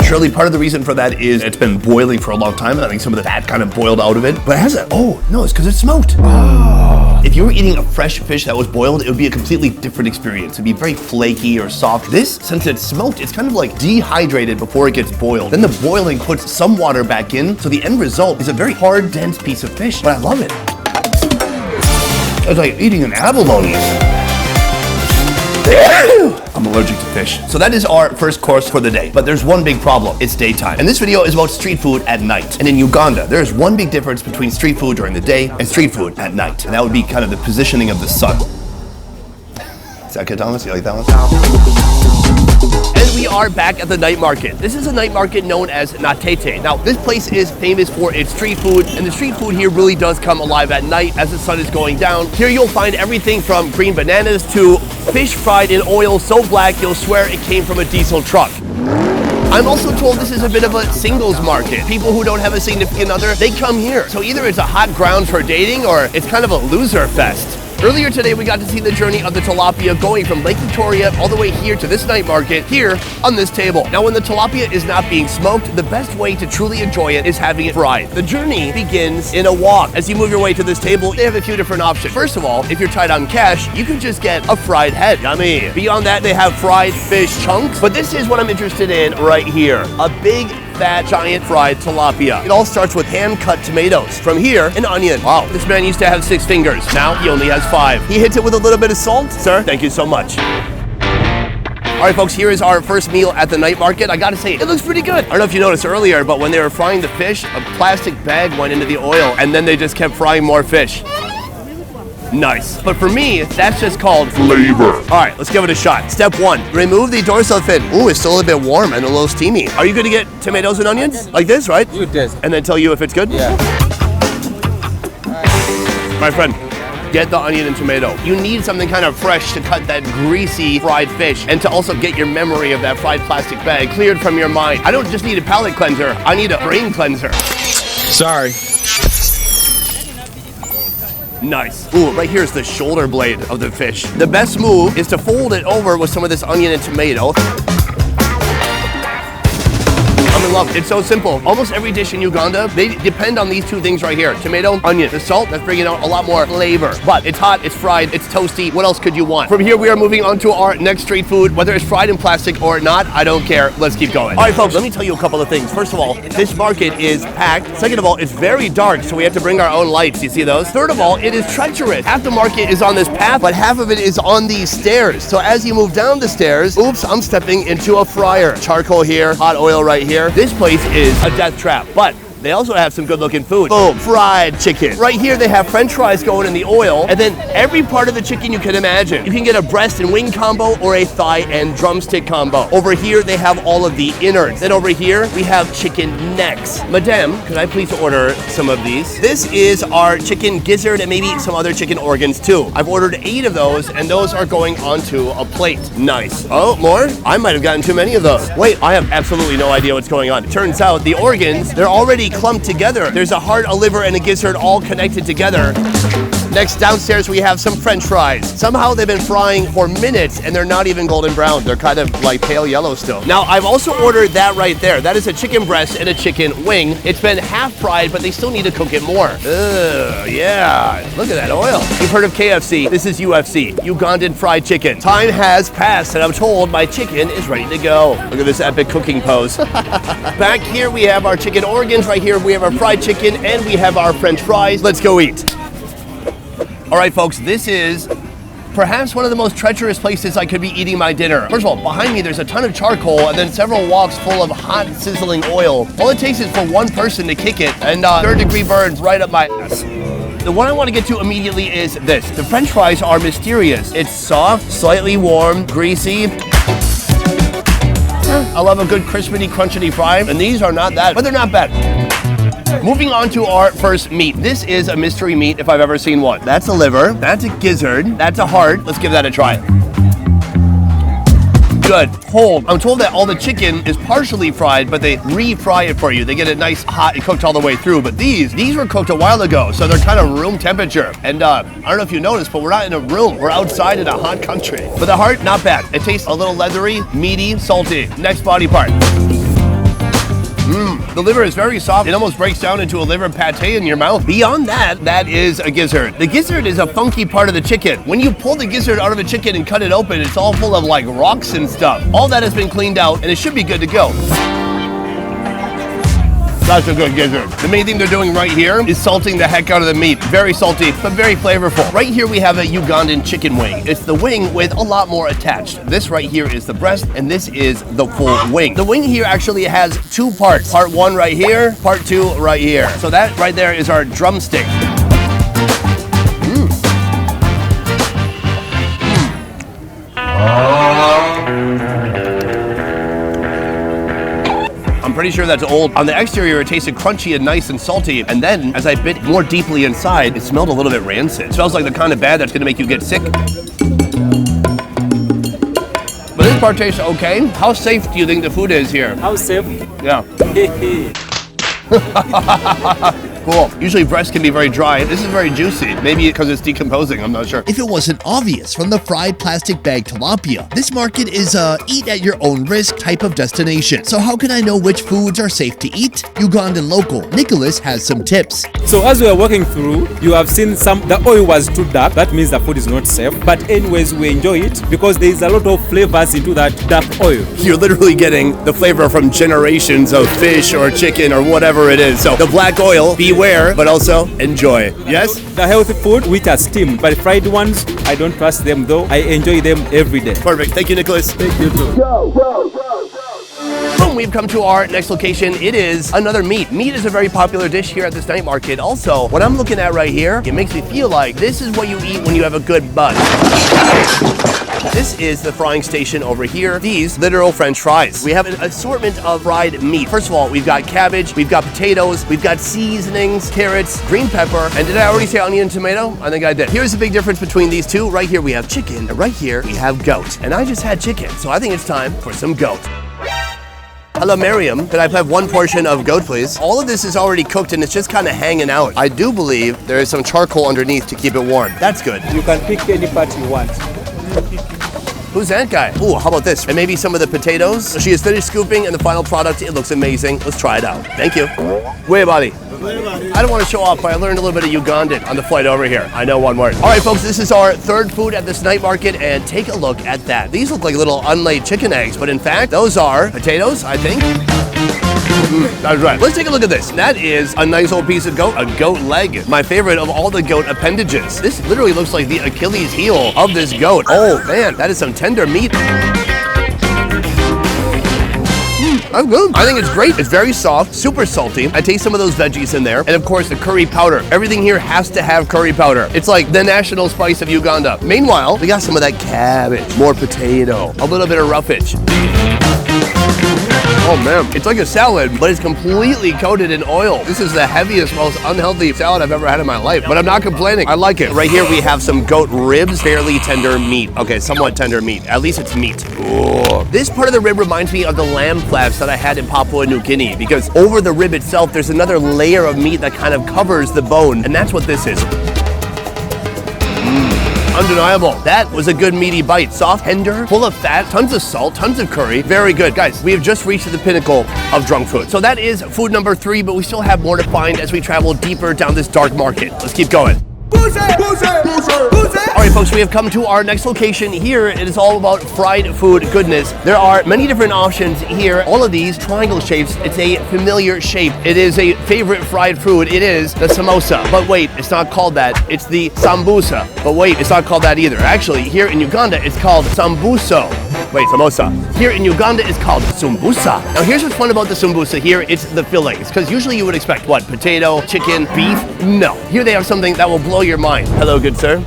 Surely part of the reason for that is it's been boiling for a long time, and I think some of the fat kind of boiled out of it. But it has a, oh, no, it's because it's smoked. Wow. If you were eating a fresh fish that was boiled, it would be a completely different experience. It'd be very flaky or soft. This, since it's smoked, it's kind of like dehydrated before it gets boiled. Then the boiling puts some water back in, so the end result is a very hard, dense piece of fish, but I love it. It's like eating an abalone. I'm allergic to fish. So that is our first course for the day. But there's one big problem. It's daytime. And this video is about street food at night. And in Uganda, there is one big difference between street food during the day and street food at night. And that would be kind of the positioning of the sun. Is that good, Thomas? You like that one? And we are back at the night market. This is a night market known as Natete. Now, this place is famous for its street food, and the street food here really does come alive at night as the sun is going down. Here you'll find everything from green bananas to fish fried in oil so black you'll swear it came from a diesel truck. I'm also told this is a bit of a singles market. People who don't have a significant other, they come here. So either it's a hot ground for dating or it's kind of a loser fest. Earlier today, we got to see the journey of the tilapia going from Lake Victoria all the way here to this night market here on this table. Now, when the tilapia is not being smoked, the best way to truly enjoy it is having it fried. The journey begins in a walk. As you move your way to this table, they have a few different options. First of all, if you're tight on cash, you can just get a fried head. Yummy. Beyond that, they have fried fish chunks. But this is what I'm interested in right here. A big, fat, giant fried tilapia. It all starts with hand-cut tomatoes. From here, an onion. Wow, this man used to have 6 fingers. Now he only has 5. He hits it with a little bit of salt. Sir, thank you so much. All right, folks, here is our first meal at the night market. I gotta say, it looks pretty good. I don't know if you noticed earlier, but when they were frying the fish, a plastic bag went into the oil, and then they just kept frying more fish. Nice. But for me, that's just called flavor. All right, let's give it a shot. Step 1, remove the dorsal fin. Ooh, it's still a bit warm and a little steamy. Are you gonna get tomatoes and onions? Like this, right? You test. And then tell you if it's good? Yeah. My friend, get the onion and tomato. You need something kind of fresh to cut that greasy fried fish and to also get your memory of that fried plastic bag cleared from your mind. I don't just need a palate cleanser, I need a brain cleanser. Sorry. Nice. Ooh, right here's the shoulder blade of the fish. The best move is to fold it over with some of this onion and tomato. I'm in love. It's so simple. Almost every dish in Uganda, they depend on these two things right here. Tomato, onion. The salt, that's bringing out a lot more flavor. But it's hot, it's fried, it's toasty. What else could you want? From here, we are moving on to our next street food. Whether it's fried in plastic or not, I don't care. Let's keep going. All right, folks, let me tell you a couple of things. First of all, this market is packed. Second of all, it's very dark, so we have to bring our own lights. You see those? Third of all, it is treacherous. Half the market is on this path, but half of it is on these stairs. So as you move down the stairs, oops, I'm stepping into a fryer. Charcoal here, hot oil right here. This place is a death trap, but they also have some good looking food. Boom, fried chicken. Right here they have french fries going in the oil, and then every part of the chicken you can imagine. You can get a breast and wing combo or a thigh and drumstick combo. Over here they have all of the innards. Then over here we have chicken necks. Madame, could I please order some of these? This is our chicken gizzard and maybe some other chicken organs too. I've ordered 8 of those, and those are going onto a plate. Nice. Oh, more? I might have gotten too many of those. Wait, I have absolutely no idea what's going on. It turns out the organs, they're already clumped together. There's a heart, a liver, and a gizzard all connected together. Next, downstairs, we have some French fries. Somehow they've been frying for minutes and they're not even golden brown. They're kind of like pale yellow still. Now, I've also ordered that right there. That is a chicken breast and a chicken wing. It's been half fried, but they still need to cook it more. Ugh, yeah. Look at that oil. You've heard of KFC. This is UFC, Ugandan fried chicken. Time has passed and I'm told my chicken is ready to go. Look at this epic cooking pose. Back here we have our chicken organs. Right here we have our fried chicken and we have our French fries. Let's go eat. All right, folks, this is perhaps one of the most treacherous places I could be eating my dinner. First of all, behind me there's a ton of charcoal and then several woks full of hot sizzling oil. All it takes is for one person to kick it and third-degree burns right up my ass. The one I want to get to immediately is this. The French fries are mysterious. It's soft, slightly warm, greasy. I love a good crispity, crunchity fry, and these are not that, but they're not bad. Moving on to our first meat. This is a mystery meat if I've ever seen one. That's a liver, that's a gizzard, that's a heart. Let's give that a try. Good, whole. I'm told that all the chicken is partially fried, but they re-fry it for you. They get it nice, hot, and cooked all the way through. But these were cooked a while ago, so they're kind of room temperature. And I don't know if you noticed, but we're not in a room. We're outside in a hot country. But the heart, not bad. It tastes a little leathery, meaty, salty. Next body part. The liver is very soft. It almost breaks down into a liver pate in your mouth. Beyond that, that is a gizzard. The gizzard is a funky part of the chicken. When you pull the gizzard out of the chicken and cut it open, it's all full of like rocks and stuff. All that has been cleaned out and it should be good to go. That's a good gizzard. The main thing they're doing right here is salting the heck out of the meat. Very salty, but very flavorful. Right here we have a Ugandan chicken wing. It's the wing with a lot more attached. This right here is the breast, and this is the full wing. The wing here actually has two parts. Part one right here, part two right here. So that right there is our drumstick. I'm pretty sure that's old. On the exterior, it tasted crunchy and nice and salty. And then, as I bit more deeply inside, it smelled a little bit rancid. It smells like the kind of bad that's gonna make you get sick. But this part tastes okay. How safe do you think the food is here? How safe? Yeah. Cool. Usually breast can be very dry. This is very juicy. Maybe because it's decomposing, I'm not sure. If it wasn't obvious from the fried plastic bag tilapia, this market is a eat at your own risk type of destination. So how can I know which foods are safe to eat? Ugandan local Nicholas has some tips. So as we are walking through, you have seen the oil was too dark. That means the food is not safe. But anyways, we enjoy it because there is a lot of flavors into that dark oil. You're literally getting the flavor from generations of fish or chicken or whatever it is. So the black oil, beware, but also enjoy. Yes? The healthy food, which are steamed, but fried ones, I don't trust them though. I enjoy them every day. Perfect. Thank you, Nicholas. Thank you too. Boom, we've come to our next location. It is another meat. Meat is a very popular dish here at this night market. Also, what I'm looking at right here, it makes me feel like this is what you eat when you have a good buzz. This is the frying station over here. These literal French fries. We have an assortment of fried meat. First of all, we've got cabbage, we've got potatoes, we've got seasonings, carrots, green pepper, and did I already say onion and tomato? I think I did. Here's the big difference between these two. Right here we have chicken, and right here we have goat. And I just had chicken, so I think it's time for some goat. Hello, Miriam. Could I have one portion of goat, please? All of this is already cooked and it's just kind of hanging out. I do believe there is some charcoal underneath to keep it warm. That's good. You can pick any part you want. Who's that guy? Ooh, how about this? And maybe some of the potatoes. She is finished scooping and the final product, it looks amazing. Let's try it out. Thank you. Wait, buddy. I don't want to show off, but I learned a little bit of Ugandan on the flight over here. I know one word. All right, folks, this is our third food at this night market, and take a look at that. These look like little unlaid chicken eggs, but in fact, those are potatoes, I think. That's right. Let's take a look at this. That is a nice old piece of goat, a goat leg. My favorite of all the goat appendages. This literally looks like the Achilles heel of this goat. Oh, man, that is some tender meat. I'm good. I think it's great. It's very soft, super salty. I taste some of those veggies in there. And of course, the curry powder. Everything here has to have curry powder. It's like the national spice of Uganda. Meanwhile, we got some of that cabbage, more potato, a little bit of roughage. Oh man, it's like a salad, but it's completely coated in oil. This is the heaviest, most unhealthy salad I've ever had in my life, but I'm not complaining. I like it. Right here we have some goat ribs, fairly tender meat. Okay, somewhat tender meat. At least it's meat. Ooh. This part of the rib reminds me of the lamb flaps that I had in Papua New Guinea, because over the rib itself, there's another layer of meat that kind of covers the bone, and that's what this is. Undeniable. That was a good meaty bite. Soft, tender, full of fat, tons of salt, tons of curry. Very good. Guys, we have just reached the pinnacle of drunk food. So that is food number 3, but we still have more to find as we travel deeper down this dark market. Let's keep going. All right, folks, we have come to our next location. Here, it is all about fried food goodness. There are many different options here. All of these triangle shapes. It's a familiar shape. It is a favorite fried food. It is the samosa. But wait, it's not called that. It's the sambusa. But wait, it's not called that either. Actually, here in Uganda, it's called sambuso. Wait, samosa. Here in Uganda, it's called sumbusa. Now, here's what's fun about the sumbusa. Here, it's the fillings. Because usually you would expect, what, potato, chicken, beef? No. Here they have something that will blow your mind. Hello, good sir.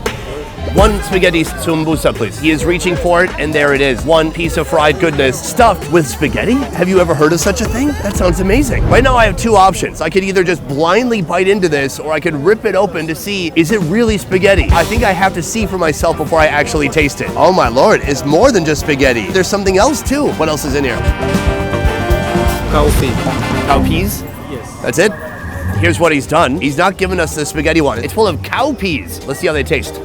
1 spaghetti sumbusa, please. He is reaching for it, and there it is. 1 piece of fried goodness stuffed with spaghetti? Have you ever heard of such a thing? That sounds amazing. Right now, I have 2 options. I could either just blindly bite into this, or I could rip it open to see, is it really spaghetti? I think I have to see for myself before I actually taste it. Oh my Lord, it's more than just spaghetti. There's something else too. What else is in here? Cowpeas. Cowpeas? Yes. That's it? Here's what he's done. He's not given us the spaghetti one. It's full of cowpeas. Let's see how they taste.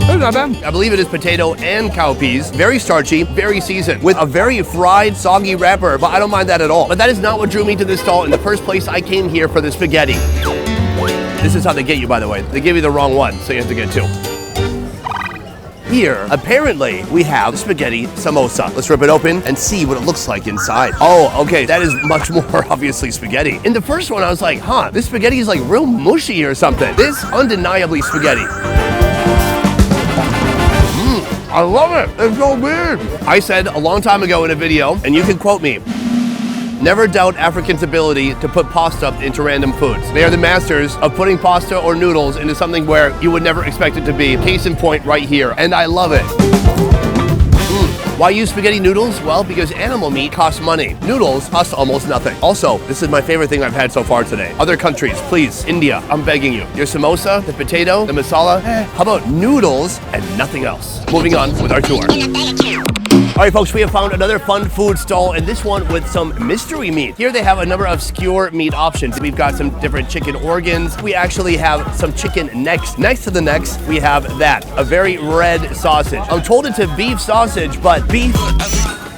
I believe it is potato and cowpeas. Very starchy, very seasoned, with a very fried, soggy wrapper, but I don't mind that at all. But that is not what drew me to this stall in the first place. I came here for the spaghetti. This is how they get you, by the way. They give you the wrong one, so you have to get 2. Here, apparently, we have spaghetti samosa. Let's rip it open and see what it looks like inside. Oh, okay, that is much more obviously spaghetti. In the first one, I was like, huh, this spaghetti is like real mushy or something. This undeniably spaghetti. I love it. It's so weird. I said a long time ago in a video, and you can quote me, never doubt Africans' ability to put pasta into random foods. They are the masters of putting pasta or noodles into something where you would never expect it to be. Case in point right here, and I love it. Why use spaghetti noodles? Well, because animal meat costs money. Noodles cost almost nothing. Also, this is my favorite thing I've had so far today. Other countries, please, India, I'm begging you. Your samosa, the potato, the masala, how about noodles and nothing else? Moving on with our tour. All right, folks, we have found another fun food stall, and this one with some mystery meat. Here they have a number of skewer meat options. We've got some different chicken organs. We actually have some chicken necks. Next to the necks, we have that, a very red sausage. I'm told it's a beef sausage, but beef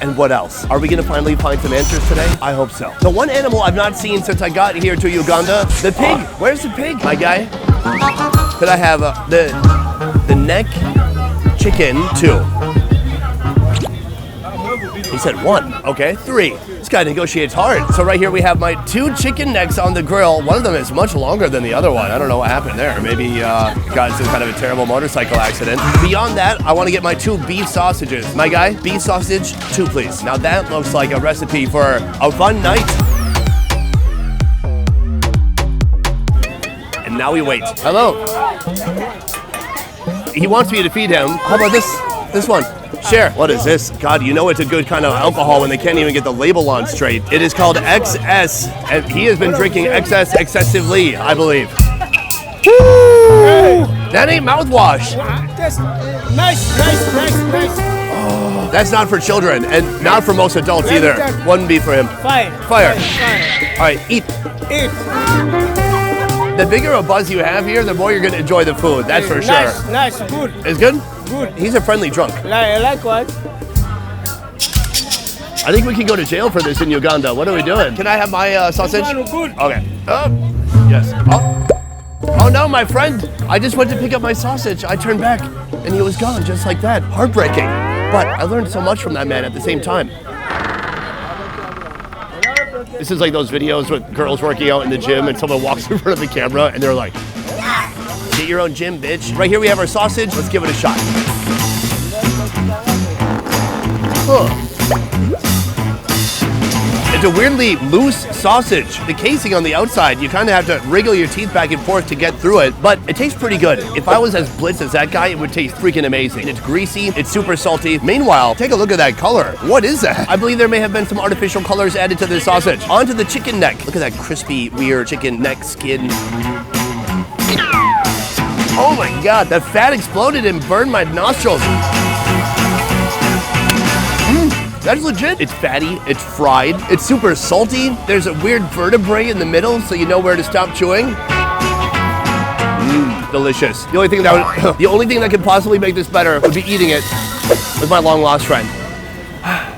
and what else? Are we gonna finally find some answers today? I hope so. The one animal I've not seen since I got here to Uganda, the pig. Where's the pig, my guy? Could I have the neck chicken 2? He said 1. Okay, 3. This guy negotiates hard. So right here we have my 2 chicken necks on the grill. One of them is much longer than the other one. I don't know what happened there. Maybe got into kind of a terrible motorcycle accident. Beyond that, I want to get my 2 beef sausages. My guy, beef sausage 2, please. Now that looks like a recipe for a fun night. And now we wait. Hello. He wants me to feed him. How about this one? Share. What is this? God, you know it's a good kind of alcohol when they can't even get the label on straight. It is called XS, and he has been drinking XS excessively, I believe. Woo! That ain't mouthwash. Nice. Oh, that's not for children, and not for most adults either. Wouldn't be for him. Fire. All right, eat. The bigger a buzz you have here, the more you're going to enjoy the food. That's for sure. Nice, good. It's good? Good. He's a friendly drunk. Like what? I think we can go to jail for this in Uganda. What are we doing? Can I have my sausage? Good. Okay. Yes. Oh no, my friend. I just went to pick up my sausage. I turned back and he was gone just like that. Heartbreaking. But I learned so much from that man at the same time. This is like those videos with girls working out in the gym and someone walks in front of the camera and they're like, get your own gym, bitch. Right here we have our sausage. Let's give it a shot. It's a weirdly loose sausage. The casing on the outside, you kind of have to wriggle your teeth back and forth to get through it, but it tastes pretty good. If I was as blitz as that guy, it would taste freaking amazing. It's greasy, it's super salty. Meanwhile, take a look at that color. What is that? I believe there may have been some artificial colors added to this sausage. Onto the chicken neck. Look at that crispy, weird chicken neck skin. Oh my God, the fat exploded and burned my nostrils. That's legit. It's fatty, it's fried, it's super salty. There's a weird vertebrae in the middle, so you know where to stop chewing. delicious. The only thing that could possibly make this better would be eating it with my long lost friend.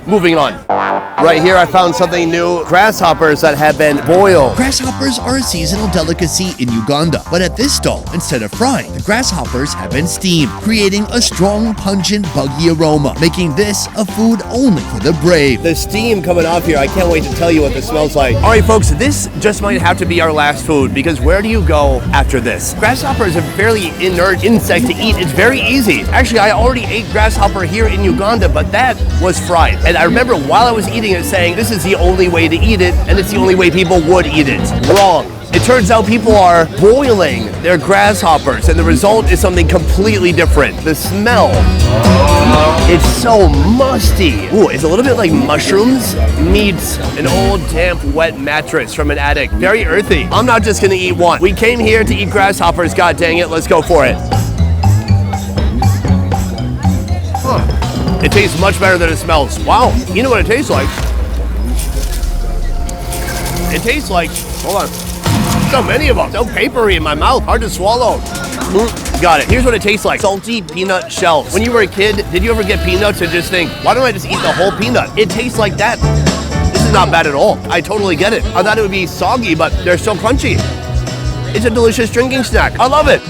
Moving on. Right here I found something new. Grasshoppers that have been boiled. Grasshoppers are a seasonal delicacy in Uganda, but at this stall, instead of frying, the grasshoppers have been steamed, creating a strong, pungent, buggy aroma, making this a food only for the brave. The steam coming off here, I can't wait to tell you what this smells like. All right, folks, this just might have to be our last food, because where do you go after this? Grasshopper is a fairly inert insect to eat. It's very easy. Actually, I already ate grasshopper here in Uganda, but that was fried. And I remember while I was eating it saying, this is the only way to eat it, and it's the only way people would eat it. Wrong. It turns out people are boiling their grasshoppers, and the result is something completely different. The smell, it's so musty. Ooh, it's a little bit like mushrooms meets an old, damp, wet mattress from an attic. Very earthy. I'm not just gonna eat one. We came here to eat grasshoppers, god dang it, let's go for it. It tastes much better than it smells. Wow, you know what it tastes like? It tastes like, hold on, so many of them, so papery in my mouth, hard to swallow. Got it, here's what it tastes like. Salty peanut shells. When you were a kid, did you ever get peanuts and just think, why don't I just eat the whole peanut? It tastes like that. This is not bad at all. I totally get it. I thought it would be soggy, but they're so crunchy. It's a delicious drinking snack. I love it.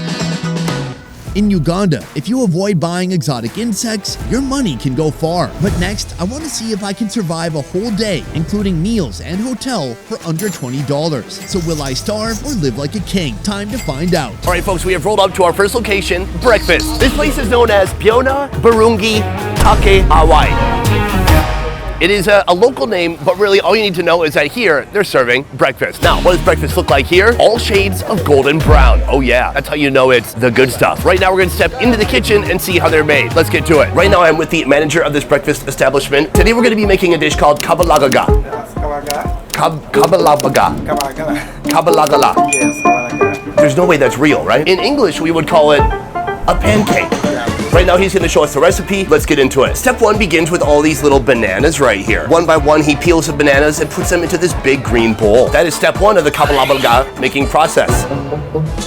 In Uganda, if you avoid buying exotic insects, your money can go far. But next, I want to see if I can survive a whole day, including meals and hotel, for under $20. So will I starve or live like a king? Time to find out. All right, folks, we have rolled up to our first location, breakfast. This place is known as Byona Burungi Take Awai. It is a local name, but really all you need to know is that here, they're serving breakfast. Now, what does breakfast look like here? All shades of golden brown. Oh yeah, that's how you know it's the good stuff. Right now, we're gonna step into the kitchen and see how they're made. Let's get to it. Right now, I'm with the manager of this breakfast establishment. Today, we're gonna be making a dish called kabalagaga. Kabalagaga. Kabalagala. Yes, there's no way that's real, right? In English, we would call it a pancake. Right now, he's gonna show us the recipe. Let's get into it. Step one begins with all these little bananas right here. One by one, he peels the bananas and puts them into this big green bowl. That is step one of the kabalabaga making process.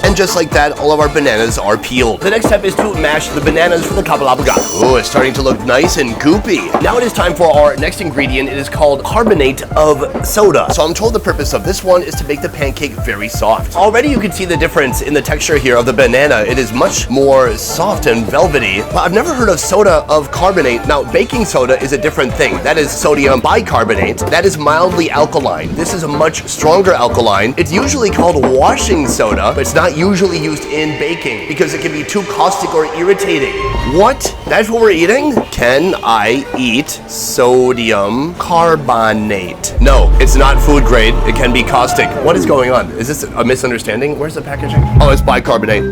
And just like that, all of our bananas are peeled. The next step is to mash the bananas for the kabalabaga. Oh, it's starting to look nice and goopy. Now it is time for our next ingredient. It is called carbonate of soda. So I'm told the purpose of this one is to make the pancake very soft. Already you can see the difference in the texture here of the banana. It is much more soft and velvety. But I've never heard of soda of carbonate. Now, baking soda is a different thing. That is sodium bicarbonate. That is mildly alkaline. This is a much stronger alkaline. It's usually called washing soda, but it's not usually used in baking because it can be too caustic or irritating. What? That's what we're eating? Can I eat sodium carbonate? No, it's not food grade. It can be caustic. What is going on? Is this a misunderstanding? Where's the packaging? Oh, it's bicarbonate.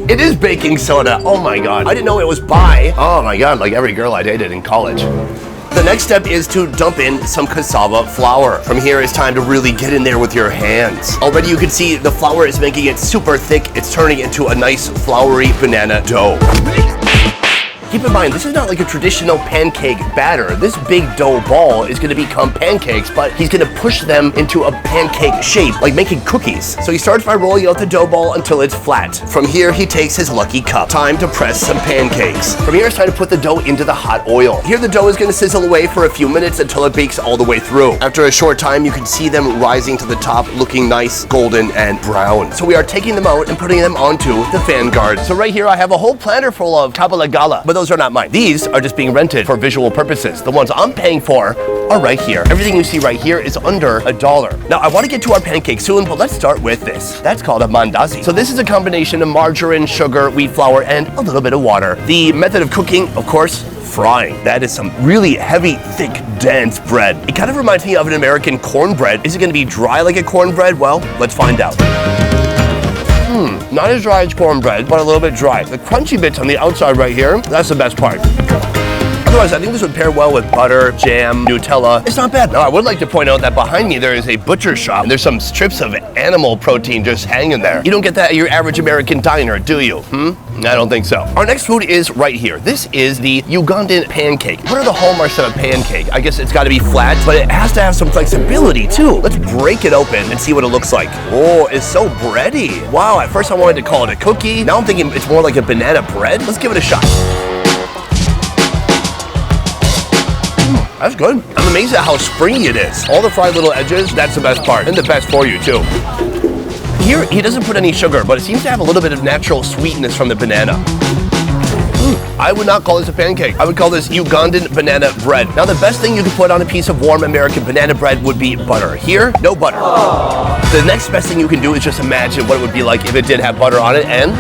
It is baking soda. Oh my God. I didn't know it was bi. Oh my God, like every girl I dated in college. The next step is to dump in some cassava flour. From here, it's time to really get in there with your hands. Already you can see the flour is making it super thick. It's turning into a nice floury banana dough. Keep in mind, this is not like a traditional pancake batter. This big dough ball is gonna become pancakes, but he's gonna push them into a pancake shape, like making cookies. So he starts by rolling out the dough ball until it's flat. From here, he takes his lucky cup. Time to press some pancakes. From here, it's time to put the dough into the hot oil. Here, the dough is gonna sizzle away for a few minutes until it bakes all the way through. After a short time, you can see them rising to the top, looking nice, golden, and brown. So we are taking them out and putting them onto the fan guard. So right here, I have a whole platter full of kabalagala, but those are not mine. These are just being rented for visual purposes. The ones I'm paying for are right here. Everything you see right here is under $1. Now, I want to get to our pancake soon, but let's start with this. That's called a mandazi. So this is a combination of margarine, sugar, wheat flour, and a little bit of water. The method of cooking, of course, frying. That is some really heavy, thick, dense bread. It kind of reminds me of an American cornbread. Is it going to be dry like a cornbread? Well, let's find out. Not as dry as cornbread, but a little bit dry. The crunchy bits on the outside right here, that's the best part. Otherwise, I think this would pair well with butter, jam, Nutella. It's not bad. Now, I would like to point out that behind me there is a butcher shop, and there's some strips of animal protein just hanging there. You don't get that at your average American diner, do you? I don't think so. Our next food is right here. This is the Ugandan pancake. What are the hallmarks of a pancake? I guess it's got to be flat, but it has to have some flexibility too. Let's break it open and see what it looks like. Oh, it's so bready. Wow, at first I wanted to call it a cookie. Now I'm thinking it's more like a banana bread. Let's give it a shot. That's good. I'm amazed at how springy it is. All the fried little edges, that's the best part. And the best for you too. Here, he doesn't put any sugar, but it seems to have a little bit of natural sweetness from the banana. I would not call this a pancake. I would call this Ugandan banana bread. Now, the best thing you could put on a piece of warm American banana bread would be butter. Here, no butter. The next best thing you can do is just imagine what it would be like if it did have butter on it, and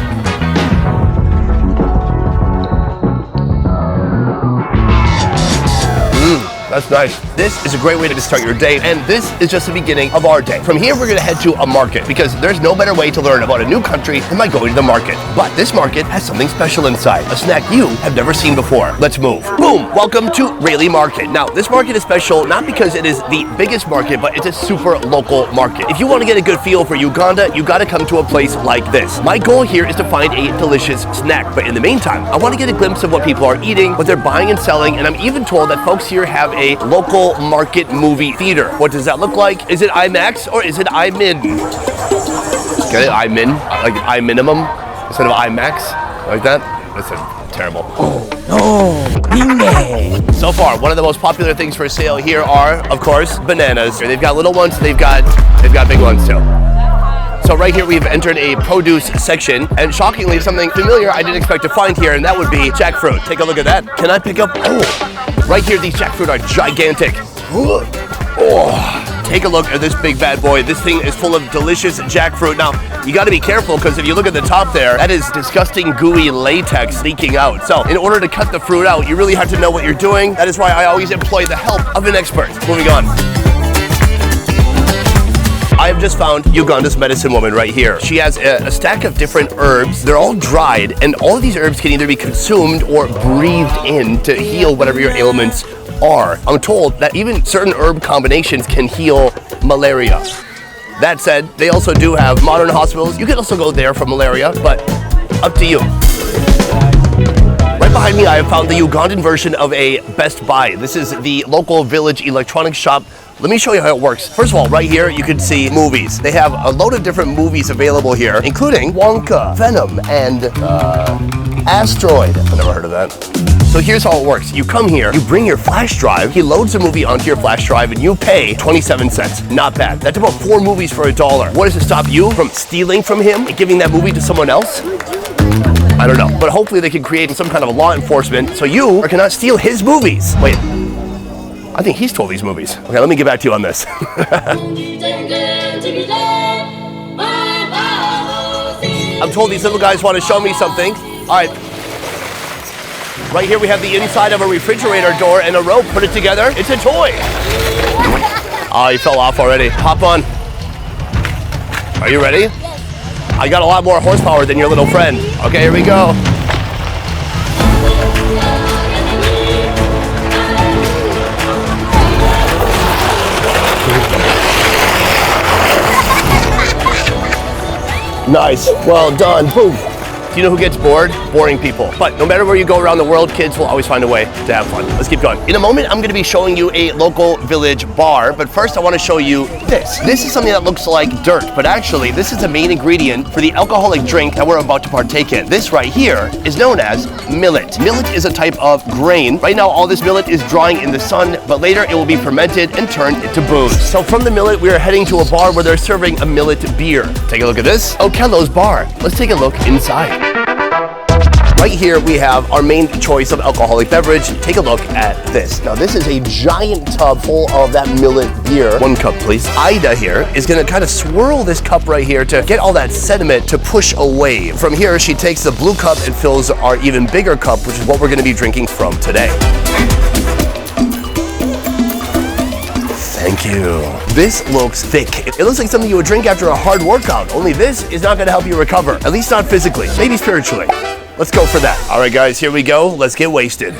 that's nice. This is a great way to start your day, and this is just the beginning of our day. From here, we're gonna head to a market, because there's no better way to learn about a new country than by going to the market. But this market has something special inside, a snack you have never seen before. Let's move. Boom! Welcome to Rayleigh Market. Now, this market is special not because it is the biggest market, but it's a super local market. If you want to get a good feel for Uganda, you gotta come to a place like this. My goal here is to find a delicious snack, but in the meantime, I want to get a glimpse of what people are eating, what they're buying and selling, and I'm even told that folks here have a local market movie theater. What does that look like? Is it IMAX or is it IMIN? Get it? IMIN? Like I minimum instead of IMAX? Like that? That's terrible. Oh no! So far, one of the most popular things for sale here are, of course, bananas. They've got little ones, they've got big ones too. So right here we've entered a produce section, and shockingly something familiar I didn't expect to find here, and that would be jackfruit. Take a look at that. Can I pick up? Oh, right here these jackfruit are gigantic. Oh, take a look at this big bad boy. This thing is full of delicious jackfruit. Now, you got to be careful, because if you look at the top there, that is disgusting gooey latex leaking out. So in order to cut the fruit out, you really have to know what you're doing. That is why I always employ the help of an expert. Moving on. I have just found Uganda's medicine woman right here. She has a stack of different herbs. They're all dried, and all of these herbs can either be consumed or breathed in to heal whatever your ailments are. I'm told that even certain herb combinations can heal malaria. That said, they also do have modern hospitals. You can also go there for malaria, but up to you. Right behind me, I have found the Ugandan version of a Best Buy. This is the local village electronics shop. Let me show you how it works. First of all, right here, you can see movies. They have a load of different movies available here, including Wonka, Venom, and Asteroid. I've never heard of that. So here's how it works. You come here, you bring your flash drive, he loads the movie onto your flash drive, and you pay 27 cents. Not bad. That's about 4 movies for $1. What does it stop you from stealing from him and giving that movie to someone else? I don't know. But hopefully they can create some kind of a law enforcement so you cannot steal his movies. Wait. I think he stole these movies. Okay, let me get back to you on this. I'm told these little guys want to show me something. All right. Right here we have the inside of a refrigerator door and a rope. Put it together. It's a toy. Oh, he fell off already. Hop on. Are you ready? Yes. I got a lot more horsepower than your little friend. Okay, here we go. Nice. Well done. Boom. Do you know who gets bored? Boring people. But no matter where you go around the world, kids will always find a way to have fun. Let's keep going. In a moment, I'm going to be showing you a local village bar, but first I want to show you this. This is something that looks like dirt, but actually this is the main ingredient for the alcoholic drink that we're about to partake in. This right here is known as millet. Millet is a type of grain. Right now, all this millet is drying in the sun, but later it will be fermented and turned into booze. So from the millet, we are heading to a bar where they're serving a millet beer. Take a look at this. Okello's Bar. Let's take a look inside. Right here we have our main choice of alcoholic beverage. Take a look at this. Now this is a giant tub full of that millet beer. 1 cup, please. Ida here is gonna kind of swirl this cup right here to get all that sediment to push away. From here, she takes the blue cup and fills our even bigger cup, which is what we're gonna be drinking from today. Thank you. This looks thick. It looks like something you would drink after a hard workout, only this is not gonna help you recover, at least not physically, maybe spiritually. Let's go for that. All right, guys, here we go. Let's get wasted.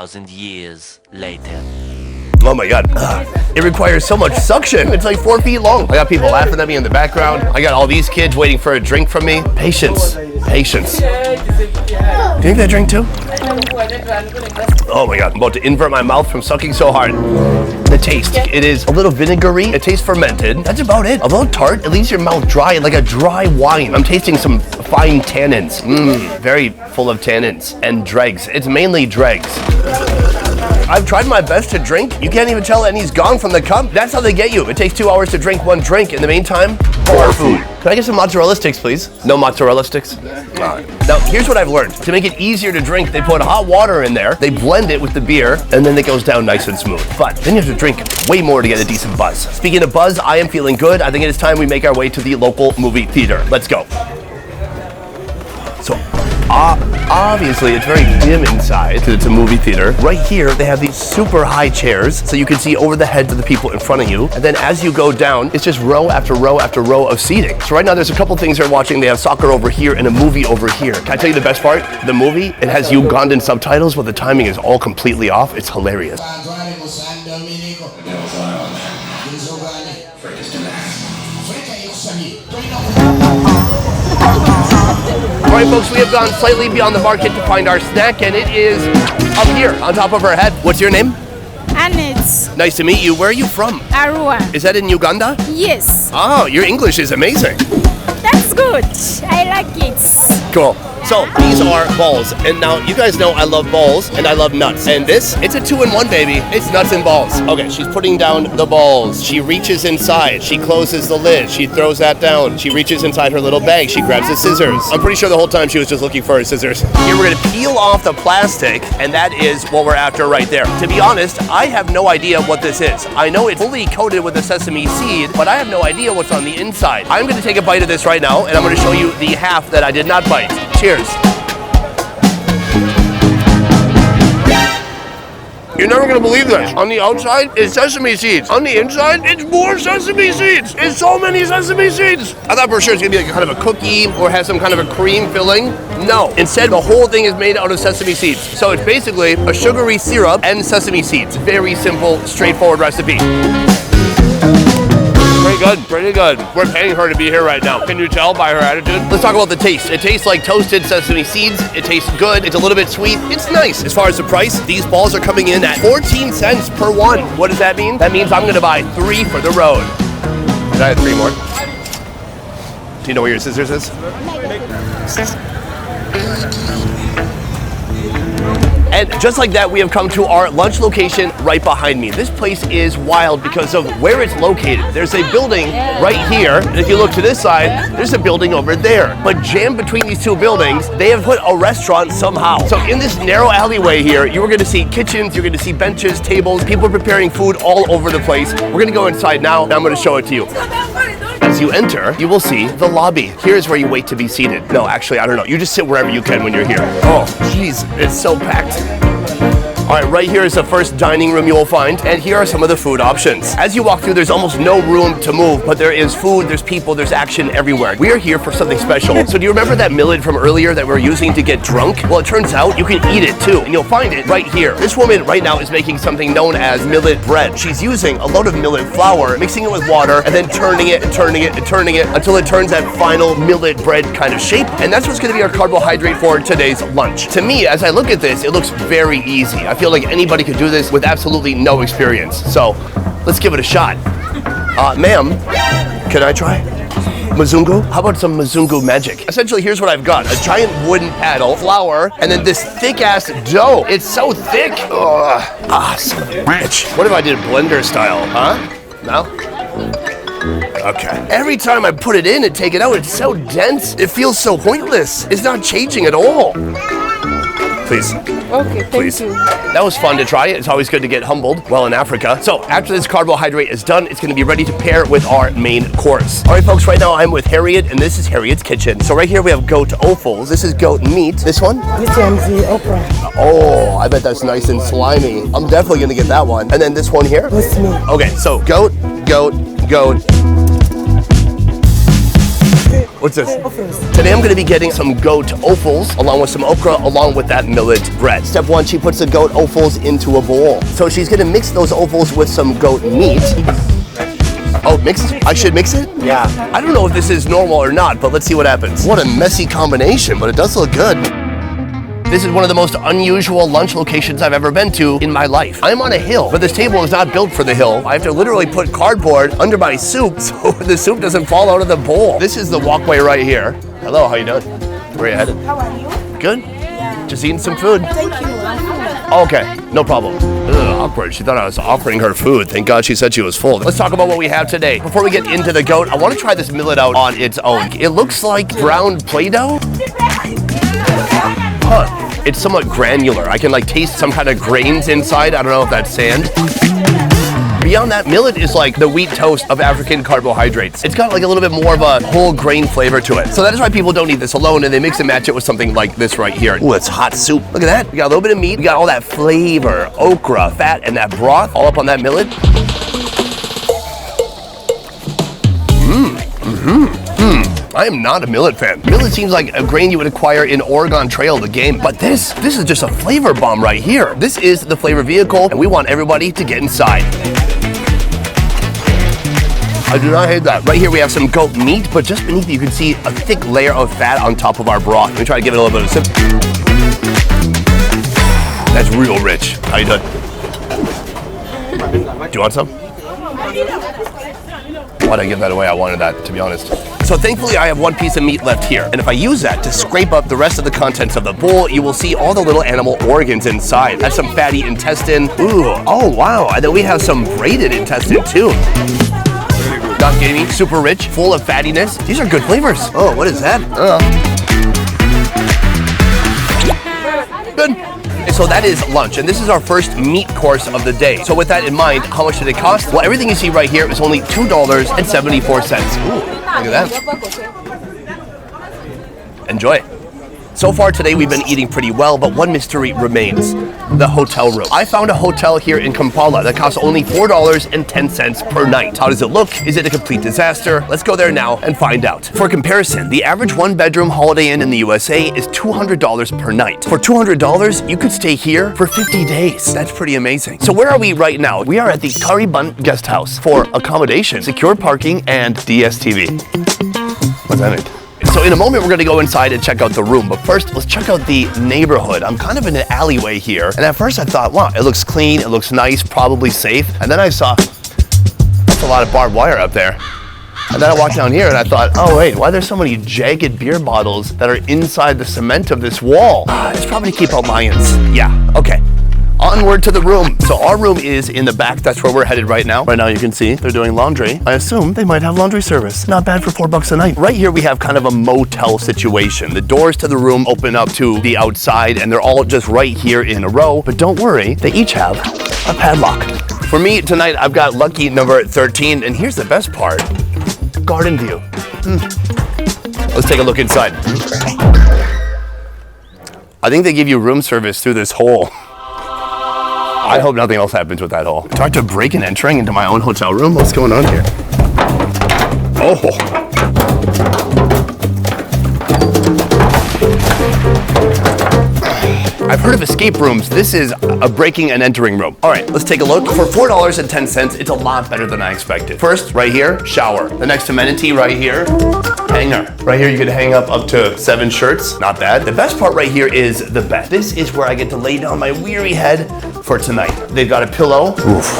2,000 years later. Oh my God. It requires so much suction. It's like 4 feet long. I got people laughing at me in the background. I got all these kids waiting for a drink from me. Patience. Patience. Do you think they drink too? Oh my God. I'm about to invert my mouth from sucking so hard. The taste. It is a little vinegary. It tastes fermented. That's about it. A little tart. It leaves your mouth dry like a dry wine. I'm tasting some fine tannins. Very full of tannins and dregs. It's mainly dregs. I've tried my best to drink. You can't even tell any's gone from the cup. That's how they get you. It takes 2 hours to drink one drink. In the meantime, more food. Can I get some mozzarella sticks, please? No mozzarella sticks? All right. Now, here's what I've learned. To make it easier to drink, they put hot water in there, they blend it with the beer, and then it goes down nice and smooth. But then you have to drink way more to get a decent buzz. Speaking of buzz, I am feeling good. I think it is time we make our way to the local movie theater. Let's go. So, obviously, it's very dim inside because it's a movie theater. Right here, they have these super high chairs so you can see over the heads of the people in front of you. And then as you go down, it's just row after row after row of seating. So right now, there's a couple things they're watching. They have soccer over here and a movie over here. Can I tell you the best part? The movie, it has Ugandan subtitles, but the timing is all completely off. It's hilarious. All right, folks, we have gone slightly beyond the market to find our snack, and it is up here on top of her head. What's your name? Annette. Nice to meet you. Where are you from? Arua. Is that in Uganda? Yes. Oh, your English is amazing. That's good. I like it. Cool. So these are balls, and now you guys know I love balls and I love nuts. And this, it's a 2-in-1, baby. It's nuts and balls. Okay, she's putting down the balls. She reaches inside. She closes the lid. She throws that down. She reaches inside her little bag. She grabs the scissors. I'm pretty sure the whole time she was just looking for her scissors. Here we're gonna peel off the plastic, and that is what we're after right there. To be honest, I have no idea what this is. I know it's fully coated with a sesame seed, but I have no idea what's on the inside. I'm gonna take a bite of this right now, and I'm gonna show you the half that I did not bite. Cheers. You're never gonna believe this. On the outside, it's sesame seeds. On the inside, it's more sesame seeds. It's so many sesame seeds. I thought for sure it's gonna be like kind of a cookie or have some kind of a cream filling. No, instead the whole thing is made out of sesame seeds. So it's basically a sugary syrup and sesame seeds. Very simple, straightforward recipe. Pretty good, pretty good. We're paying her to be here right now. Can you tell by her attitude? Let's talk about the taste. It tastes like toasted sesame seeds. It tastes good. It's a little bit sweet. It's nice. As far as the price, these balls are coming in at 14 cents per one. What does that mean? That means I'm gonna buy 3 for the road. Can I have 3 more? Do you know where your scissors is? And just like that, we have come to our lunch location right behind me. This place is wild because of where it's located. There's a building right here, and if you look to this side, there's a building over there. But jammed between these 2 buildings, they have put a restaurant somehow. So in this narrow alleyway here, you're gonna see kitchens, you're gonna see benches, tables, people preparing food all over the place. We're gonna go inside now, and I'm gonna show it to you. As you enter, you will see the lobby. Here's where you wait to be seated. No, actually, I don't know. You just sit wherever you can when you're here. Oh, jeez, it's so packed. All right, right here is the first dining room you will find, and here are some of the food options. As you walk through, there's almost no room to move, but there is food, there's people, there's action everywhere. We are here for something special. So do you remember that millet from earlier that we were using to get drunk? Well, it turns out you can eat it too, and you'll find it right here. This woman right now is making something known as millet bread. She's using a load of millet flour, mixing it with water, and then turning it and turning it and turning it until it turns that final millet bread kind of shape. And that's what's gonna be our carbohydrate for today's lunch. To me, as I look at this, it looks very easy. I feel like anybody could do this with absolutely no experience. So let's give it a shot. Ma'am, can I try? Mzungu? How about some Mzungu magic? Essentially, here's what I've got. A giant wooden paddle, flour, and then this thick-ass dough. It's so thick. Son of a bitch. What if I did blender style, huh? No? Okay. Every time I put it in and take it out, it's so dense. It feels so pointless. It's not changing at all. Please. Okay, thank you. That was fun to try. It's always good to get humbled while in Africa. So after this carbohydrate is done, it's gonna be ready to pair with our main course. All right, folks, right now I'm with Harriet, and this is Harriet's kitchen. So right here we have goat offals. This is goat meat. This one? This one's the okra. Oh, I bet that's nice and slimy. I'm definitely gonna get that one. And then this one here? With me. Okay, so goat, goat, goat. What's this? Today I'm gonna be getting some goat offals along with some okra along with that millet bread. Step one, she puts the goat offals into a bowl. So she's gonna mix those offals with some goat meat. Oh, mix it? I should mix it? Yeah. I don't know if this is normal or not, but let's see what happens. What a messy combination, but it does look good. This is one of the most unusual lunch locations I've ever been to in my life. I'm on a hill, but this table is not built for the hill. I have to literally put cardboard under my soup so the soup doesn't fall out of the bowl. This is the walkway right here. Hello, how you doing? Where are you headed? How are you? Good? Yeah. Just eating some food. Thank you. Okay, no problem. Ugh, awkward. She thought I was offering her food. Thank God she said she was full. Let's talk about what we have today. Before we get into the goat, I want to try this millet out on its own. It looks like brown Play-Doh. Huh. It's somewhat granular. I can like taste some kind of grains inside. I don't know if that's sand. Beyond that, millet is like the wheat toast of African carbohydrates. It's got like a little bit more of a whole grain flavor to it. So that is why people don't eat this alone and they mix and match it with something like this right here. Ooh, it's hot soup. Look at that. We got a little bit of meat. We got all that flavor, okra, fat, and that broth all up on that millet. I am not a millet fan. Millet seems like a grain you would acquire in Oregon Trail, the game. But this is just a flavor bomb right here. This is the flavor vehicle, and we want everybody to get inside. I do not hate that. Right here we have some goat meat, but just beneath you can see a thick layer of fat on top of our broth. Let me try to give it a little bit of a sip. That's real rich. How you doing? Do you want some? Why'd I give that away? I wanted that, to be honest. So thankfully I have one piece of meat left here, and if I use that to scrape up the rest of the contents of the bowl, you will see all the little animal organs inside. That's some fatty intestine. Ooh, oh wow, and then we have some braided intestine too. Not gamey, super rich, full of fattiness. These are good flavors. Oh, what is that? Good. So that is lunch, and this is our first meat course of the day. So with that in mind, how much did it cost? Well, everything you see right here is only $2.74. Ooh, look at that. Enjoy. So far today we've been eating pretty well, but one mystery remains: the hotel room. I found a hotel here in Kampala that costs only $4.10 per night. How does it look? Is it a complete disaster? Let's go there now and find out. For comparison, the average one-bedroom Holiday Inn in the USA is $200 per night. For $200, you could stay here for 50 days. That's pretty amazing. So where are we right now? We are at the Karibun Guest House for accommodation, secure parking, and DSTV. What's that mean? So in a moment, we're gonna go inside and check out the room. But first, let's check out the neighborhood. I'm kind of in an alleyway here. And at first I thought, wow, it looks clean, it looks nice, probably safe. And then I saw, that's a lot of barbed wire up there. And then I walked down here and I thought, oh wait, why are there so many jagged beer bottles that are inside the cement of this wall? It's probably to keep out lions. Yeah, okay. Onward to the room. So our room is in the back. That's where we're headed right now. Right now you can see they're doing laundry. I assume they might have laundry service. Not bad for $4 a night. Right here we have kind of a motel situation. The doors to the room open up to the outside and they're all just right here in a row. But don't worry, they each have a padlock. For me tonight, I've got lucky number 13. And here's the best part, garden view. Let's take a look inside. I think they give you room service through this hole. I hope nothing else happens with that hole. Talk to breaking and entering into my own hotel room. What's going on here? Oh. I've heard of escape rooms. This is a breaking and entering room. All right, let's take a look. For $4.10, it's a lot better than I expected. First, right here, shower. The next amenity right here, hanger. Right here, you could hang up to 7 shirts. Not bad. The best part right here is the bed. This is where I get to lay down my weary head for tonight. They've got a pillow. Oof.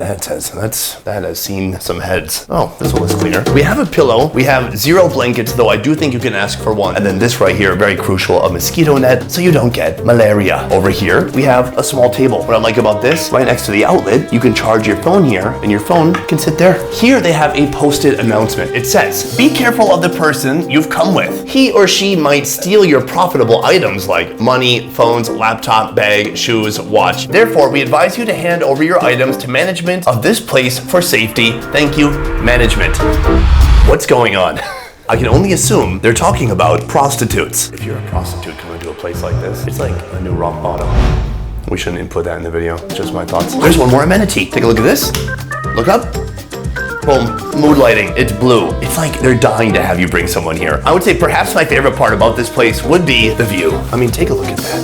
That has seen some heads. Oh, this one is cleaner. We have a pillow. We have 0 blankets, though I do think you can ask for one. And then this right here, very crucial, a mosquito net, so you don't get malaria. Over here, we have a small table. What I like about this, right next to the outlet, you can charge your phone here, and your phone can sit there. Here they have a posted announcement. It says, be careful of the person you've come with. He or she might steal your profitable items like money, phones, laptop, bag, shoes, watch. Therefore, we advise you to hand over your items to management of this place for safety. Thank you, management. What's going on? I can only assume they're talking about prostitutes. If you're a prostitute coming to a place like this, it's like a new rock bottom. We shouldn't input that in the video. It's just my thoughts. There's one more amenity. Take a look at this. Look up. Boom, mood lighting, it's blue. It's like they're dying to have you bring someone here. I would say perhaps my favorite part about this place would be the view. I mean, take a look at that.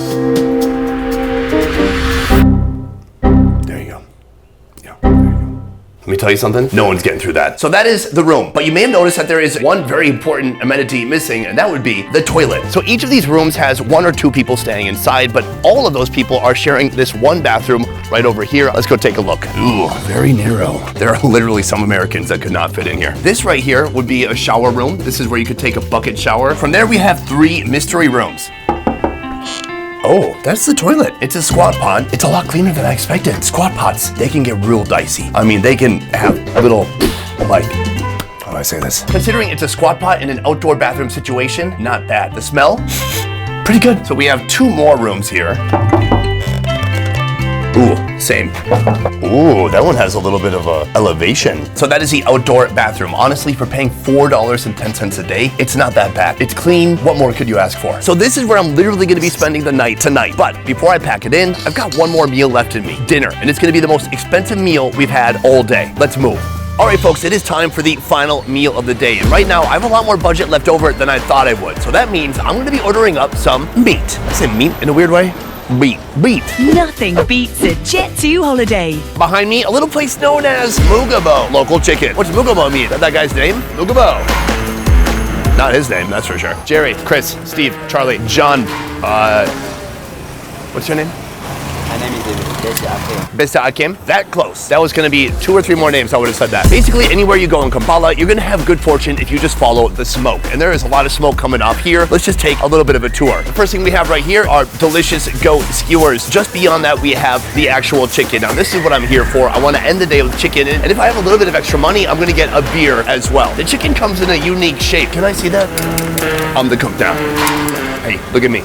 There you go. Yeah, there you go. Let me tell you something, no one's getting through that. So that is the room, but you may have noticed that there is one very important amenity missing, and that would be the toilet. So each of these rooms has 1 or 2 people staying inside, but all of those people are sharing this one bathroom right over here. Let's go take a look. Ooh, very narrow. There are literally some Americans that could not fit in here. This right here would be a shower room. This is where you could take a bucket shower. From there, we have 3 mystery rooms. Oh, that's the toilet. It's a squat pot. It's a lot cleaner than I expected. Squat pots, they can get real dicey. I mean, they can have little, like, how do I say this? Considering it's a squat pot in an outdoor bathroom situation, not bad. The smell, pretty good. So we have 2 more rooms here. Ooh, same. Ooh, that one has a little bit of a elevation. So that is the outdoor bathroom. Honestly, for paying $4.10 a day, it's not that bad. It's clean. What more could you ask for? So this is where I'm literally gonna be spending the night tonight. But before I pack it in, I've got one more meal left in me, dinner. And it's gonna be the most expensive meal we've had all day. Let's move. All right, folks, it is time for the final meal of the day. And right now, I have a lot more budget left over than I thought I would. So that means I'm gonna be ordering up some meat. I say meat in a weird way. Meat. Nothing beats a Jet 2 holiday. Behind me, a little place known as Mugabo, local chicken. What's Mugabo mean? Is that guy's name? Mugabo. Not his name, that's for sure. Jerry, Chris, Steve, Charlie, John, what's your name? My name is Besta Akim. That close. That was gonna be 2 or 3 more names, I would have said that. Basically, anywhere you go in Kampala, you're gonna have good fortune if you just follow the smoke. And there is a lot of smoke coming up here. Let's just take a little bit of a tour. The first thing we have right here are delicious goat skewers. Just beyond that, we have the actual chicken. Now, this is what I'm here for. I wanna end the day with chicken. And if I have a little bit of extra money, I'm gonna get a beer as well. The chicken comes in a unique shape. Can I see that? I'm the cook now. Hey, look at me.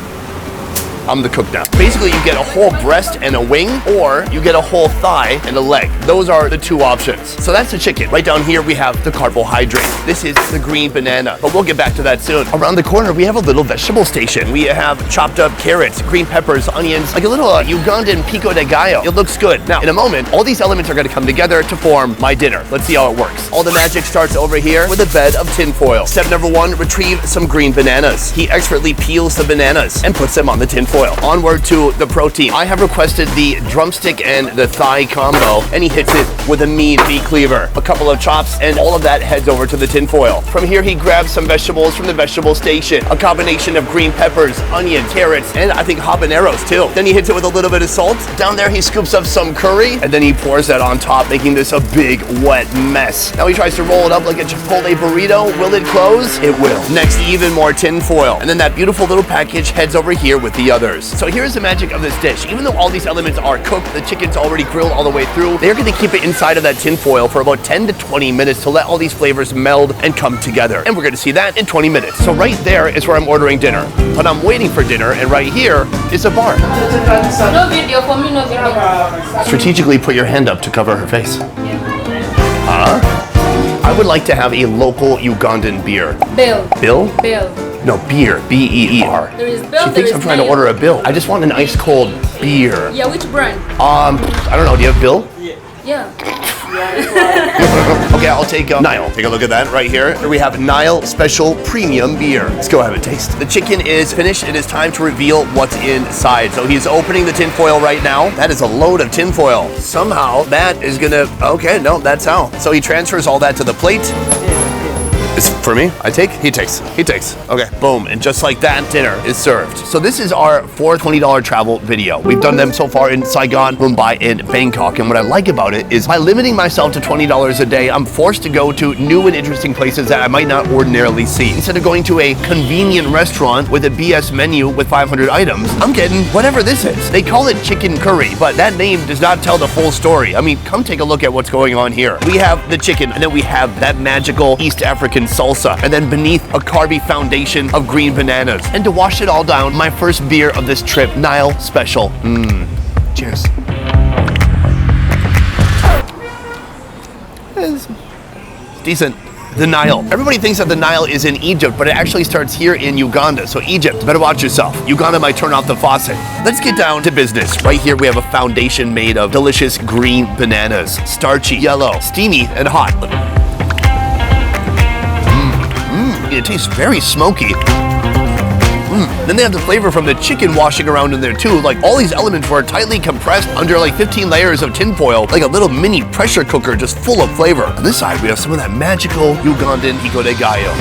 I'm the cook now. Basically, you get a whole breast and a wing, or you get a whole thigh and a leg. Those are the 2 options. So that's the chicken. Right down here, we have the carbohydrate. This is the green banana, but we'll get back to that soon. Around the corner, we have a little vegetable station. We have chopped up carrots, green peppers, onions, like a little Ugandan pico de gallo. It looks good. Now, in a moment, all these elements are gonna come together to form my dinner. Let's see how it works. All the magic starts over here with a bed of tinfoil. Step number 1, retrieve some green bananas. He expertly peels the bananas and puts them on the tinfoil. Onward to the protein. I have requested the drumstick and the thigh combo, and he hits it with a mean meat cleaver. A couple of chops, and all of that heads over to the tinfoil. From here, he grabs some vegetables from the vegetable station. A combination of green peppers, onions, carrots, and I think habaneros too. Then he hits it with a little bit of salt. Down there, he scoops up some curry, and then he pours that on top, making this a big, wet mess. Now he tries to roll it up like a Chipotle burrito. Will it close? It will. Next, even more tinfoil. And then that beautiful little package heads over here with the others. So here's the magic of this dish. Even though all these elements are cooked, the chicken's already grilled all the way through, they're gonna keep it inside of that tin foil for about 10 to 20 minutes to let all these flavors meld and come together. And we're gonna see that in 20 minutes. So right there is where I'm ordering dinner. But I'm waiting for dinner, and right here is a bar. No video for me, no video. Strategically put your hand up to cover her face. I would like to have a local Ugandan beer. Bill. Bill? Bill. No, beer. B-E-E-R. There is Bill. She thinks I'm trying to order a Bill. I just want an ice cold beer. Yeah, which brand? I don't know. Do you have Bill? Yeah. Okay, I'll take Nile. Take a look at that right here. Here we have Nile Special Premium Beer. Let's go have a taste. The chicken is finished. It is time to reveal what's inside. So he's opening the tinfoil right now. That is a load of tinfoil. Somehow that is gonna, okay, no, that's how. So he transfers all that to the plate. It's for me. I take, he takes, he takes. Okay, boom. And just like that, dinner is served. So this is our $420 travel video. We've done them so far in Saigon, Mumbai, and Bangkok. And what I like about it is by limiting myself to $20 a day, I'm forced to go to new and interesting places that I might not ordinarily see. Instead of going to a convenient restaurant with a BS menu with 500 items, I'm getting whatever this is. They call it chicken curry, but that name does not tell the full story. I mean, come take a look at what's going on here. We have the chicken, and then we have that magical East African salsa, and then beneath a carby foundation of green bananas. And to wash it all down, my first beer of this trip, Nile Special. Cheers. It's decent. The Nile. Everybody thinks that the Nile is in Egypt, but it actually starts here in Uganda. So Egypt, better watch yourself. Uganda might turn off the faucet. Let's get down to business. Right here we have a foundation made of delicious green bananas. Starchy, yellow, steamy, and hot. It tastes very smoky. Then they have the flavor from the chicken washing around in there too. Like all these elements were tightly compressed under like 15 layers of tinfoil, like a little mini pressure cooker just full of flavor. On this side, we have some of that magical Ugandan Iko de Gallo.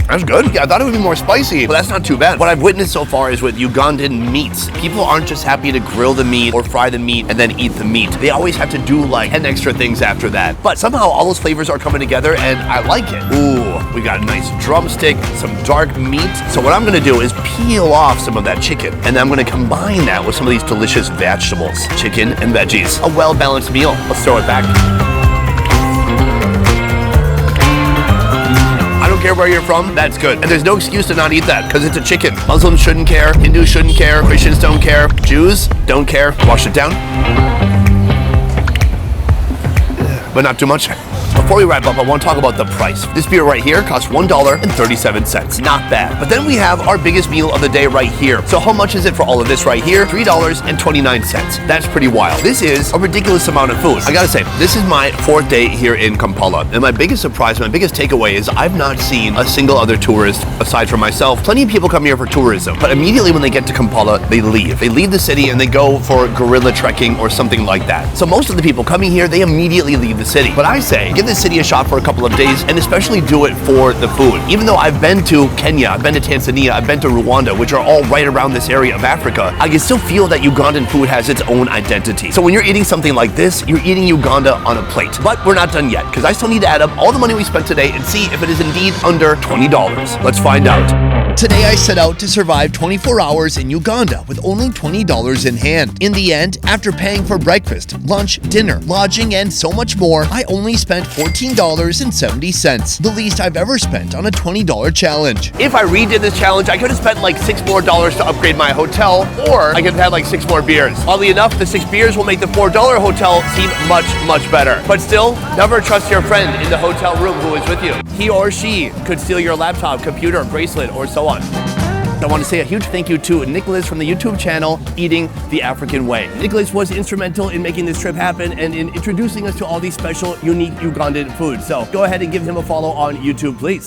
That's good. Yeah, I thought it would be more spicy, but that's not too bad. What I've witnessed so far is with Ugandan meats, people aren't just happy to grill the meat or fry the meat and then eat the meat. They always have to do like 10 extra things after that. But somehow all those flavors are coming together and I like it. Ooh, we got a nice drumstick, some dark meat. So what I'm gonna do is peel off some of that chicken and then I'm gonna combine that with some of these delicious vegetables, chicken and veggies. A well-balanced meal. Let's throw it back. I don't care where you're from, that's good. And there's no excuse to not eat that, because it's a chicken. Muslims shouldn't care, Hindus shouldn't care, Christians don't care, Jews don't care. Wash it down. But not too much. Before we wrap up, I want to talk about the price. This beer right here costs $1.37. Not bad. But then we have our biggest meal of the day right here. So how much is it for all of this right here? $3.29. That's pretty wild. This is a ridiculous amount of food. I gotta say, this is my 4th day here in Kampala. And my biggest surprise, my biggest takeaway is I've not seen a single other tourist aside from myself. Plenty of people come here for tourism, but immediately when they get to Kampala, they leave. They leave the city and they go for gorilla trekking or something like that. So most of the people coming here, they immediately leave the city. But I say, give this city a shot for a couple of days and especially do it for the food. Even though I've been to Kenya, I've been to Tanzania, I've been to Rwanda, which are all right around this area of Africa, I can still feel that Ugandan food has its own identity. So when you're eating something like this, you're eating Uganda on a plate. But we're not done yet, because I still need to add up all the money we spent today and see if it is indeed under $20. Let's find out. Today I set out to survive 24 hours in Uganda with only $20 in hand. In the end, after paying for breakfast, lunch, dinner, lodging, and so much more, I only spent $14.70, the least I've ever spent on a $20 challenge. If I redid this challenge, I could have spent like $6 more to upgrade my hotel, or I could have had like 6 more beers. Oddly enough, the 6 beers will make the $4 hotel seem much, much better. But still, never trust your friend in the hotel room who is with you. He or she could steal your laptop, computer, bracelet, or so on. I want to say a huge thank you to Nicholas from the YouTube channel Eating the African Way. Nicholas was instrumental in making this trip happen and in introducing us to all these special, unique Ugandan foods. So go ahead and give him a follow on YouTube, please.